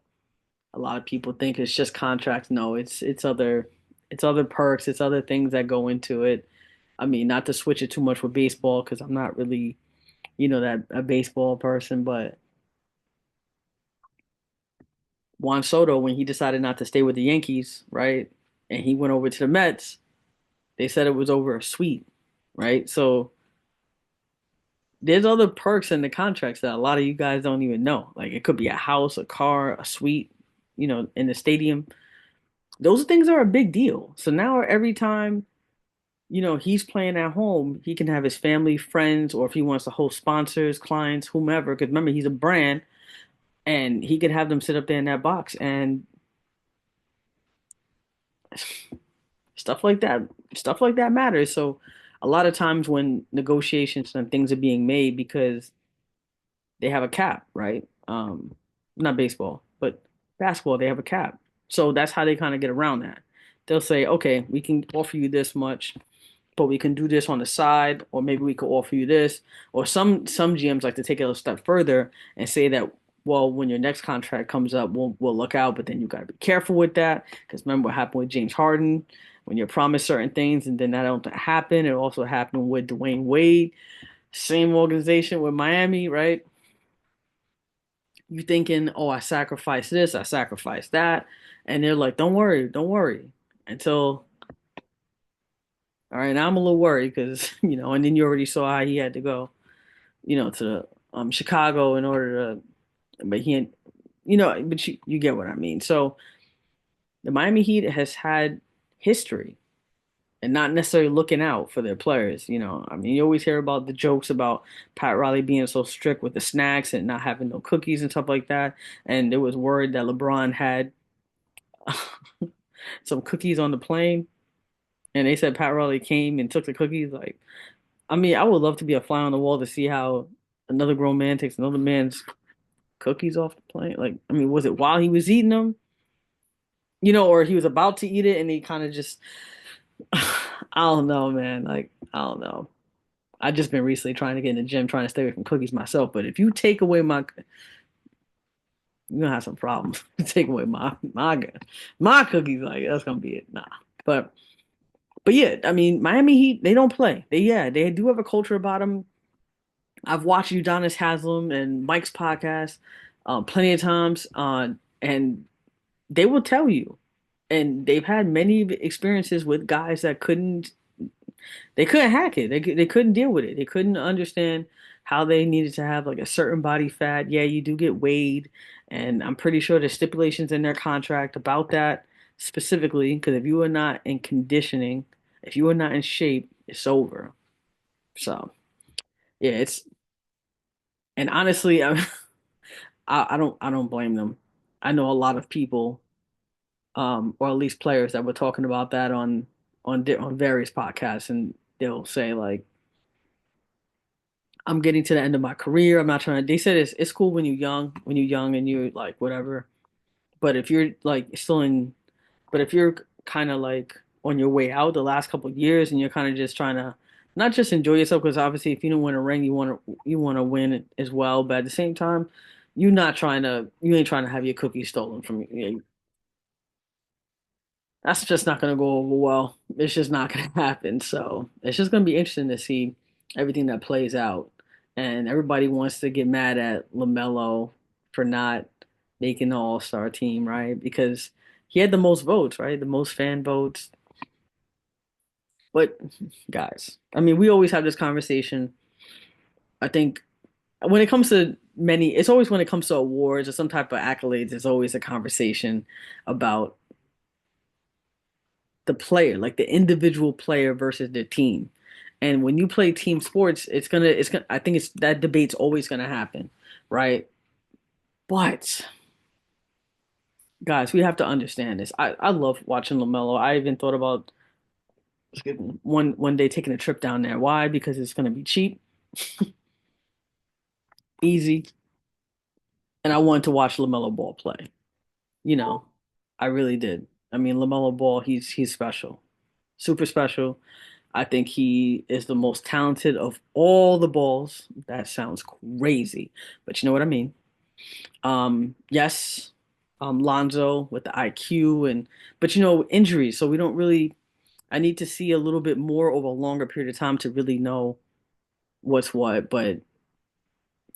[SPEAKER 2] A lot of people think it's just contracts. No, it's other perks, it's other things that go into it. I mean, not to switch it too much with baseball because I'm not really, that a baseball person, but Juan Soto, when he decided not to stay with the Yankees, right? And he went over to the Mets, they said it was over a suite, right? So there's other perks in the contracts that a lot of you guys don't even know. Like it could be a house, a car, a suite, in the stadium. Those things are a big deal. So now every time, he's playing at home, he can have his family, friends, or if he wants to host sponsors, clients, whomever, because remember, he's a brand and he could have them sit up there in that box and stuff like that. Stuff like that matters. So a lot of times when negotiations and things are being made because they have a cap, right? Not baseball, but basketball, they have a cap. So that's how they kind of get around that. They'll say, okay, we can offer you this much, but we can do this on the side, or maybe we could offer you this. Or some GMs like to take it a step further and say that, well, when your next contract comes up, we'll look out, but then you got to be careful with that because remember what happened with James Harden when you're promised certain things and then that don't happen. It also happened with Dwayne Wade, same organization with Miami, right? You thinking, oh, I sacrificed this, I sacrificed that, and they're like, don't worry, until all right, now I'm a little worried because and then you already saw how he had to go, to Chicago in order to, but but you get what I mean. So the Miami Heat has had history and not necessarily looking out for their players. I mean, you always hear about the jokes about Pat Riley being so strict with the snacks and not having no cookies and stuff like that. And there was word that LeBron had some cookies on the plane, and they said Pat Riley came and took the cookies. Like, I mean, I would love to be a fly on the wall to see how another grown man takes another man's cookies off the plane. Like, I mean, was it while he was eating them? Or he was about to eat it and he kind of just, I don't know, man. Like, I don't know. I've just been recently trying to get in the gym, trying to stay away from cookies myself. But if you take away you're gonna have some problems. Take away my cookies, like that's gonna be it. Nah. But yeah, I mean, Miami Heat, they don't play. They do have a culture about them. I've watched Udonis Haslam and Mike's podcast plenty of times, and they will tell you And they've had many experiences with guys that they couldn't hack it. They couldn't deal with it. They couldn't understand how they needed to have like a certain body fat. Yeah, you do get weighed, and I'm pretty sure there's stipulations in their contract about that specifically. Because if you are not in conditioning, if you are not in shape, it's over. So yeah, it's and honestly, I don't blame them. I know a lot of people, or at least players that were talking about that on various podcasts, and they'll say like I'm getting to the end of my career. I'm not trying to. They said it's cool when you're young and you're like whatever. But if you're like still in, but if you're kind of like on your way out the last couple of years and you're kind of just trying to not just enjoy yourself because obviously if you don't win a ring, you want to win it as well. But at the same time, you ain't trying to have your cookies stolen from you. That's just not going to go over well. It's just not going to happen. So it's just going to be interesting to see everything that plays out. And everybody wants to get mad at LaMelo for not making the All Star team, right? Because he had the most votes, right? The most fan votes. But guys, I mean, we always have this conversation. I think when it comes to it's always when it comes to awards or some type of accolades, it's always a conversation about the player, like the individual player versus the team. And when you play team sports, it's gonna I think it's that debate's always gonna happen, right? But guys, we have to understand this. I love watching LaMelo. I even thought about one day taking a trip down there. Why? Because it's gonna be cheap, easy, and I wanted to watch LaMelo Ball play. You know, I really did. I mean, LaMelo Ball, he's special, super special. I think he is the most talented of all the balls. That sounds crazy, but you know what I mean. Yes, Lonzo with the IQ but injuries. So we don't really. I need to see a little bit more over a longer period of time to really know what's what. But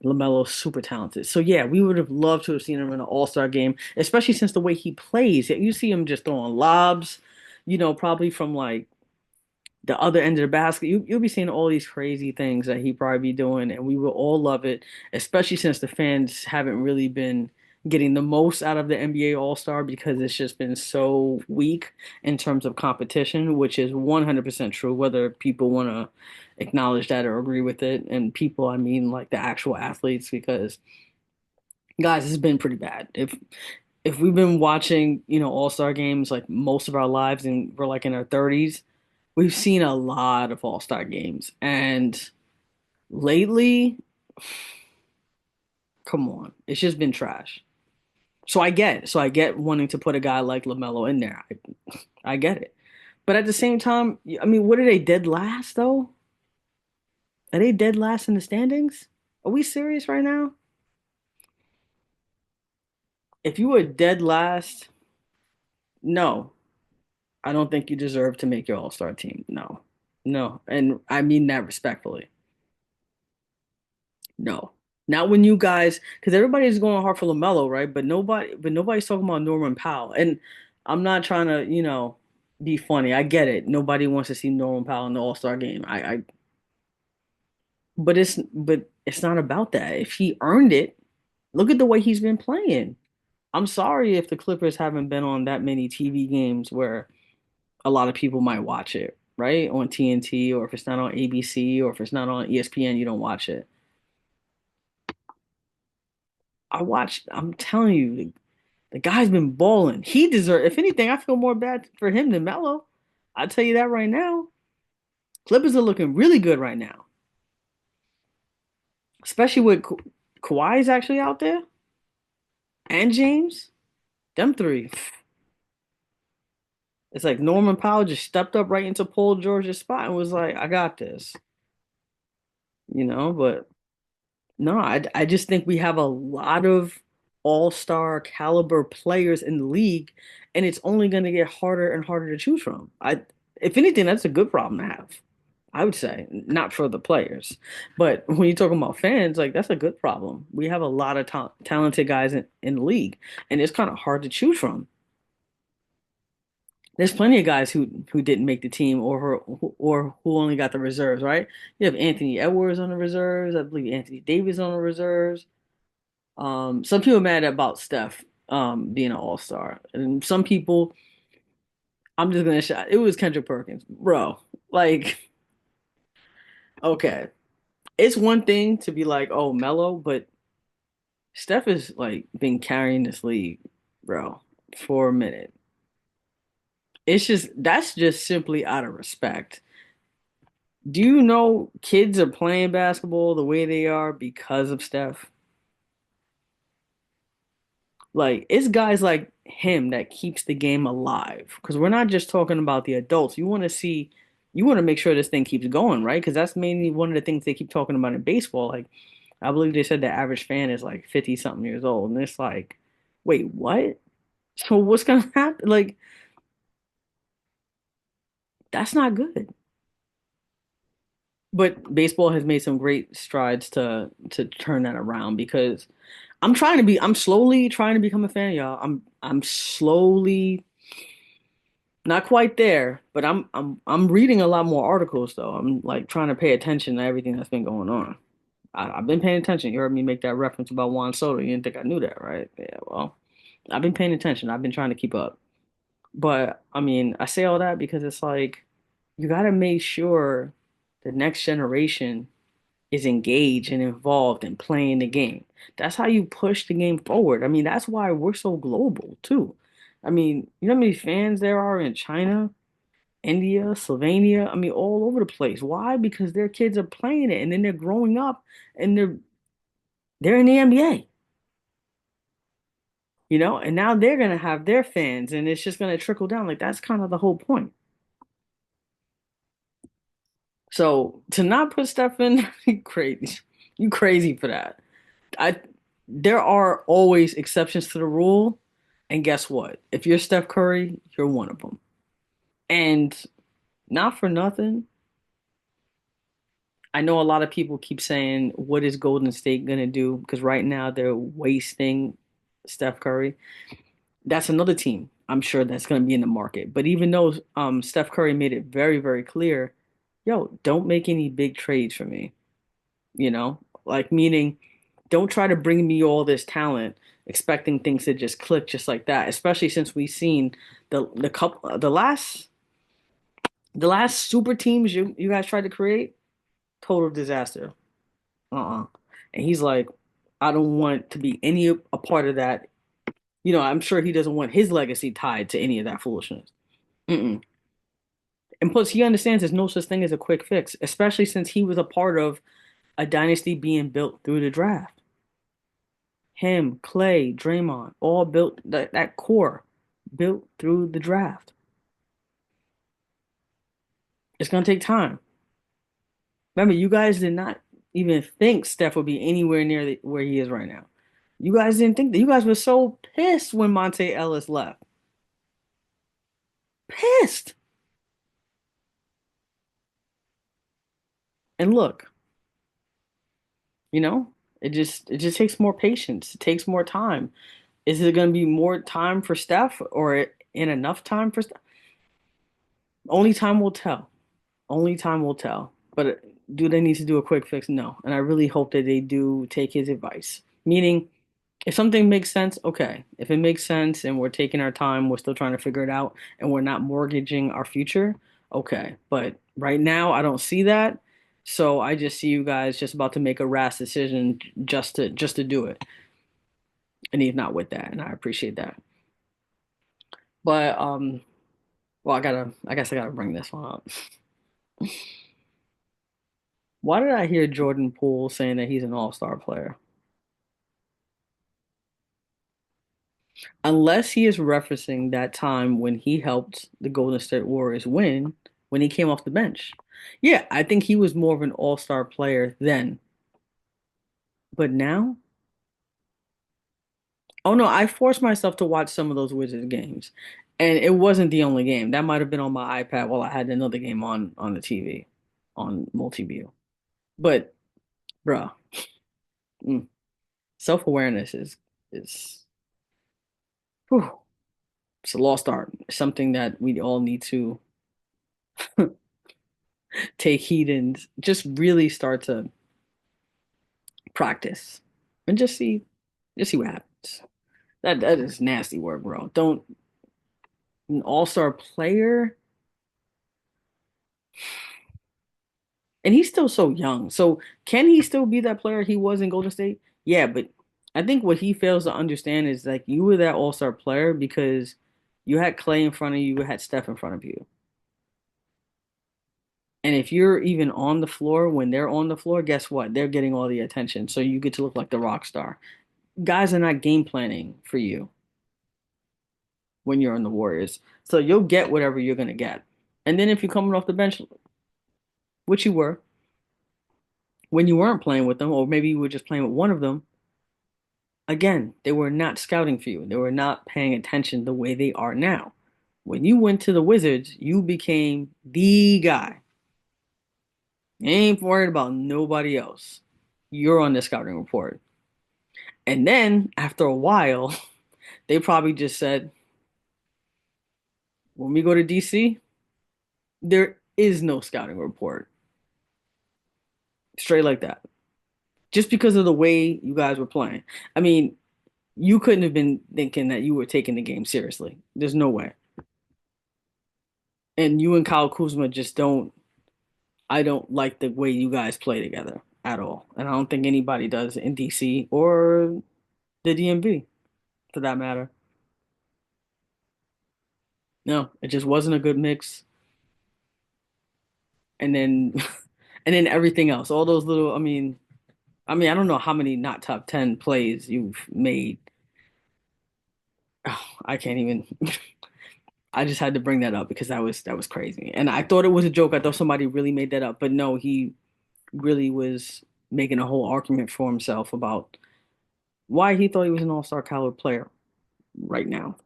[SPEAKER 2] LaMelo's super talented. So yeah, we would have loved to have seen him in an All-Star game, especially since the way he plays. You see him just throwing lobs, probably from like the other end of the basket. You'll be seeing all these crazy things that he probably be doing, and we will all love it, especially since the fans haven't really been getting the most out of the NBA All-Star because it's just been so weak in terms of competition, which is 100% true, whether people want to acknowledge that or agree with it. And people, I mean like the actual athletes, because guys, it's been pretty bad. If we've been watching, All-Star games like most of our lives and we're like in our 30s, we've seen a lot of all-star games. And lately, come on, it's just been trash. So I get wanting to put a guy like LaMelo in there. I get it. But at the same time, I mean, what are they dead last though? Are they dead last in the standings? Are we serious right now? If you were dead last, no, I don't think you deserve to make your all-star team. No. No. And I mean that respectfully. No. Not when you guys, because everybody's going hard for LaMelo, right? But nobody's talking about Norman Powell. And I'm not trying to, be funny. I get it. Nobody wants to see Norman Powell in the All-Star game. But it's not about that. If he earned it, look at the way he's been playing. I'm sorry if the Clippers haven't been on that many TV games where a lot of people might watch it, right? On TNT, or if it's not on ABC, or if it's not on ESPN, you don't watch it. I'm telling you, the guy's been balling. He deserves, if anything, I feel more bad for him than Melo. I'll tell you that right now. Clippers are looking really good right now, especially with Kawhi's actually out there and James. Them three. It's like Norman Powell just stepped up right into Paul George's spot and was like, I got this, but no, I just think we have a lot of all-star caliber players in the league, and it's only going to get harder and harder to choose from. If anything, that's a good problem to have. I would say, not for the players, but when you're talking about fans, like that's a good problem. We have a lot of talented guys in the league, and it's kind of hard to choose from. There's plenty of guys who didn't make the team or who only got the reserves, right? You have Anthony Edwards on the reserves. I believe Anthony Davis on the reserves. Some people are mad about Steph being an all-star. And some people, I'm just gonna shout it was Kendrick Perkins. Bro, like, okay. It's one thing to be like, oh, Melo, but Steph has like been carrying this league, bro, for a minute. It's just that's just simply out of respect. Do you know kids are playing basketball the way they are because of Steph? Like, it's guys like him that keeps the game alive. Because we're not just talking about the adults. You want to make sure this thing keeps going, right? Because that's mainly one of the things they keep talking about in baseball. Like, I believe they said the average fan is like 50 something years old. And it's like, wait, what? So what's gonna happen? Like, that's not good. But baseball has made some great strides to turn that around because I'm slowly trying to become a fan, y'all. I'm slowly not quite there, but I'm reading a lot more articles though. I'm like trying to pay attention to everything that's been going on. I've been paying attention. You heard me make that reference about Juan Soto. You didn't think I knew that, right? Yeah, well, I've been paying attention. I've been trying to keep up. But I mean, I say all that because it's like you got to make sure the next generation is engaged and involved in playing the game. That's how you push the game forward. I mean, that's why we're so global too. I mean, you know how many fans there are in China, India, Slovenia? I mean, all over the place. Why? Because their kids are playing it and then they're growing up and they're in the NBA, and now they're gonna have their fans and it's just gonna trickle down. Like that's kind of the whole point. So to not put Steph in, you crazy. You crazy for that. I There are always exceptions to the rule, and guess what? If you're Steph Curry, you're one of them. And not for nothing, I know a lot of people keep saying, "What is Golden State gonna do?" Because right now they're wasting Steph Curry. That's another team I'm sure that's gonna be in the market. But even though Steph Curry made it very, very clear, yo, don't make any big trades for me. Like meaning don't try to bring me all this talent expecting things to just click just like that, especially since we've seen the last super teams you guys tried to create, total disaster. And he's like, I don't want to be any a part of that. I'm sure he doesn't want his legacy tied to any of that foolishness. Mm-mm. And plus he understands there's no such thing as a quick fix, especially since he was a part of a dynasty being built through the draft. Him, Clay, Draymond, all built that core built through the draft. It's gonna take time. Remember, you guys did not even think Steph would be anywhere near where he is right now. You guys didn't think that. You guys were so pissed when Monte Ellis left. Pissed. And look, you know, it just takes more patience. It takes more time. Is it going to be more time for Steph or in enough time for Steph? Only time will tell. Only time will tell. But do they need to do a quick fix? No. And I really hope that they do take his advice. Meaning, if something makes sense, okay. If it makes sense and we're taking our time, we're still trying to figure it out, and we're not mortgaging our future, okay. But right now, I don't see that. So I just see you guys just about to make a rash decision just to do it. And he's not with that, and I appreciate that. But well, I guess I gotta bring this one up. Why did I hear Jordan Poole saying that he's an all-star player? Unless he is referencing that time when he helped the Golden State Warriors win when he came off the bench. Yeah, I think he was more of an all-star player then. But now, oh no, I forced myself to watch some of those Wizards games. And it wasn't the only game. That might have been on my iPad while I had another game on the TV on multi-view. But bruh, self-awareness is whew, It's a lost art. Something that we all need to take heed and just really start to practice and just see what happens. That is nasty work, bro. Don't an all-star player, and he's still so young. So can he still be that player he was in Golden State? Yeah, but I think what he fails to understand is like you were that all-star player because you had Clay in front of you, you had Steph in front of you. And if you're even on the floor when they're on the floor, guess what? They're getting all the attention. So you get to look like the rock star. Guys are not game planning for you when you're on the Warriors. So you'll get whatever you're gonna get. And then if you're coming off the bench, which you were, when you weren't playing with them, or maybe you were just playing with one of them, again, they were not scouting for you. They were not paying attention the way they are now. When you went to the Wizards, you became the guy. You ain't worried about nobody else. You're on the scouting report. And then after a while, they probably just said, when we go to DC, there is no scouting report. Straight like that. Just because of the way you guys were playing. I mean, you couldn't have been thinking that you were taking the game seriously. There's no way. And you and Kyle Kuzma just don't, I don't like the way you guys play together at all. And I don't think anybody does in DC or the DMV for that matter. No, it just wasn't a good mix. And then and then everything else, all those little, I don't know how many not top 10 plays you've made. Oh, I can't even I just had to bring that up because that was crazy. And I thought it was a joke. I thought somebody really made that up, but no, he really was making a whole argument for himself about why he thought he was an all-star caliber player right now.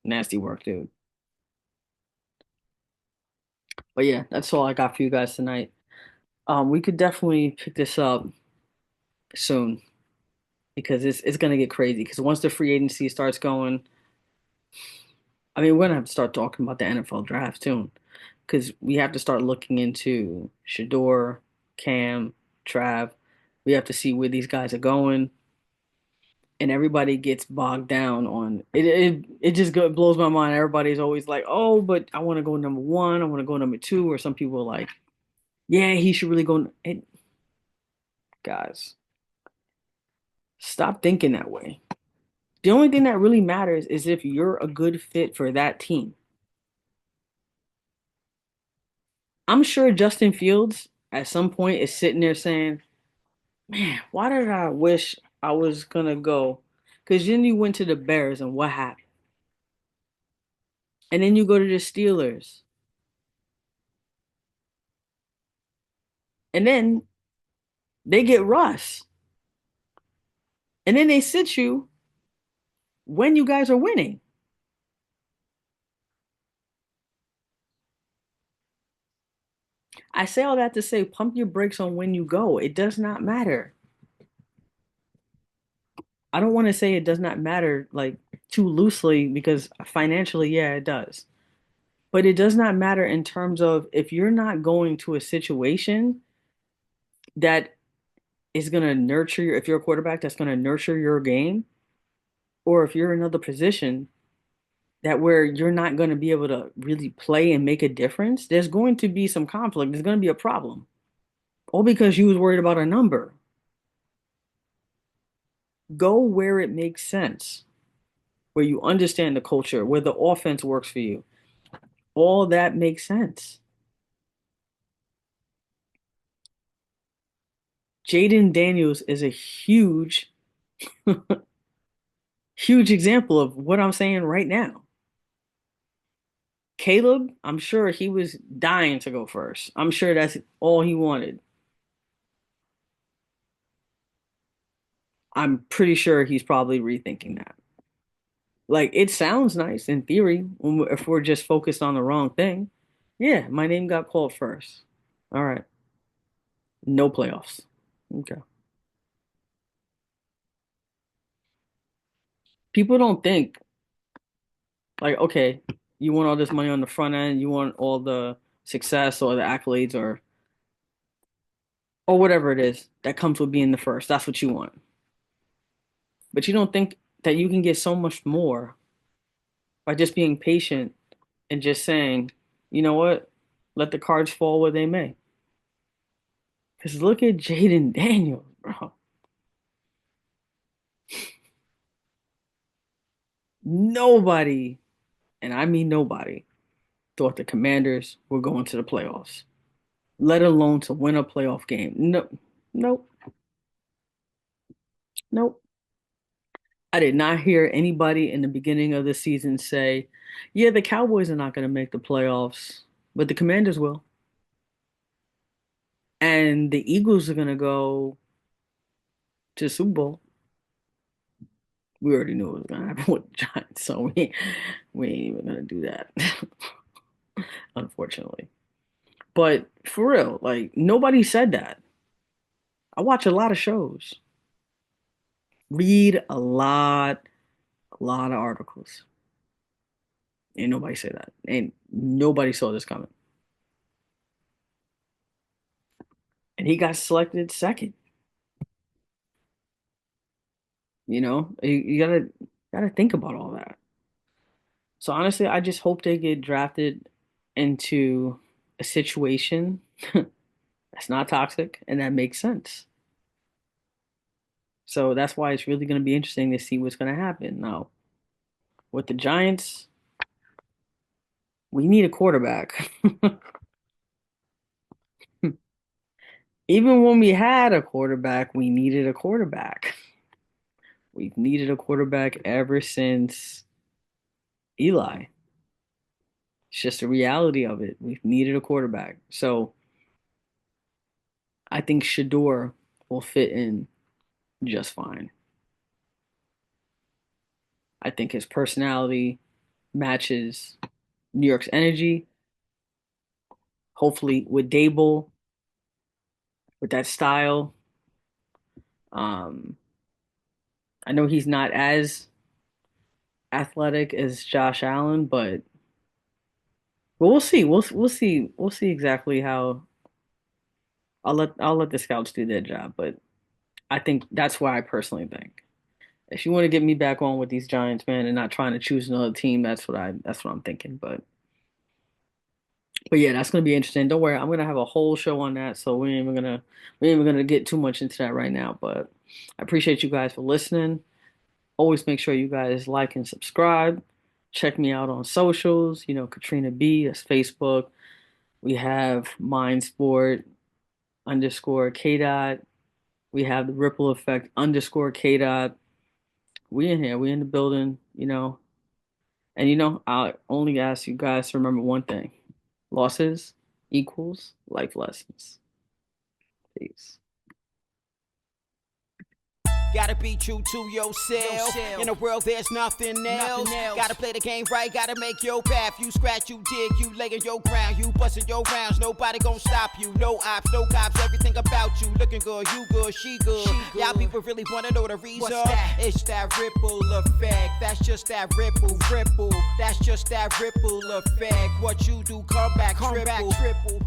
[SPEAKER 2] Nasty work, dude. But yeah, that's all I got for you guys tonight. We could definitely pick this up soon because it's gonna get crazy. Because once the free agency starts going, we're gonna have to start talking about the NFL draft too. Because we have to start looking into Shador, Cam, Trav. We have to see where these guys are going, and everybody gets bogged down on it. It just blows my mind. Everybody's always like, "Oh, but I want to go number one. I want to go number two," or some people are like, "Yeah, he should really go." Guys, stop thinking that way. The only thing that really matters is if you're a good fit for that team. I'm sure Justin Fields at some point is sitting there saying, man, why did I wish I was gonna go? Because then you went to the Bears and what happened? And then you go to the Steelers. And then they get Russ. And then they sit you when you guys are winning. I say all that to say pump your brakes on when you go. It does not matter. I don't want to say it does not matter like too loosely because financially, yeah, it does. But it does not matter in terms of if you're not going to a situation that is going to nurture your, if you're a quarterback that's going to nurture your game, or if you're in another position that where you're not going to be able to really play and make a difference, there's going to be some conflict. There's going to be a problem. All because you was worried about a number. Go where it makes sense, where you understand the culture, where the offense works for you. All that makes sense. Jaden Daniels is a huge, huge example of what I'm saying right now. Caleb, I'm sure he was dying to go first. I'm sure that's all he wanted. I'm pretty sure he's probably rethinking that. Like, it sounds nice in theory if we're just focused on the wrong thing. Yeah, my name got called first. All right. No playoffs. Okay. People don't think Like, okay, you want all this money on the front end, you want all the success or the accolades or whatever it is that comes with being the first. That's what you want. But you don't think that you can get so much more by just being patient and just saying, you know what? Let the cards fall where they may. Because look at Jaden Daniels, bro. Nobody, and I mean nobody, thought the Commanders were going to the playoffs, let alone to win a playoff game. No, nope, nope. I did not hear anybody in the beginning of the season say, yeah, the Cowboys are not going to make the playoffs, but the Commanders will. And the Eagles are going to go to the Super Bowl. We already knew it was going to happen with the Giants, so we ain't even going to do that, unfortunately. But for real, like nobody said that. I watch a lot of shows, read a lot of articles. Ain't nobody say that. Ain't nobody saw this coming. And he got selected second. You gotta think about all that. So honestly, I just hope they get drafted into a situation that's not toxic and that makes sense. So that's why it's really going to be interesting to see what's going to happen. Now, with the Giants, we need a quarterback. Even when we had a quarterback, we needed a quarterback. We've needed a quarterback ever since Eli. It's just the reality of it. We've needed a quarterback. So I think Shador will fit in just fine. I think his personality matches New York's energy. Hopefully with Dable, with that style. Um, I know he's not as athletic as Josh Allen, but we'll see. We'll see exactly how. I'll let the scouts do their job, but I think that's why I personally think. If you want to get me back on with these Giants, man, and not trying to choose another team, that's what I'm thinking. But yeah, that's gonna be interesting. Don't worry, I'm gonna have a whole show on that, so we ain't even gonna get too much into that right now. But I appreciate you guys for listening. Always make sure you guys like and subscribe. Check me out on socials. Katrina B. That's Facebook. We have Mindsport underscore K dot. We have the Ripple Effect underscore K dot. We in here. We in the building. And I only ask you guys to remember one thing: losses equals life lessons. Peace.
[SPEAKER 1] Gotta be true to yourself. In a world, there's nothing else. Gotta play the game right, gotta make your path. You scratch, you dig, you lay in your ground. You bustin' your rounds, nobody gon' stop you. No ops, no cops, everything about you. Looking good, you good, she good. Y'all people really wanna know the reason? It's that ripple effect. That's just that ripple. That's just that ripple effect. What you do, come back triple.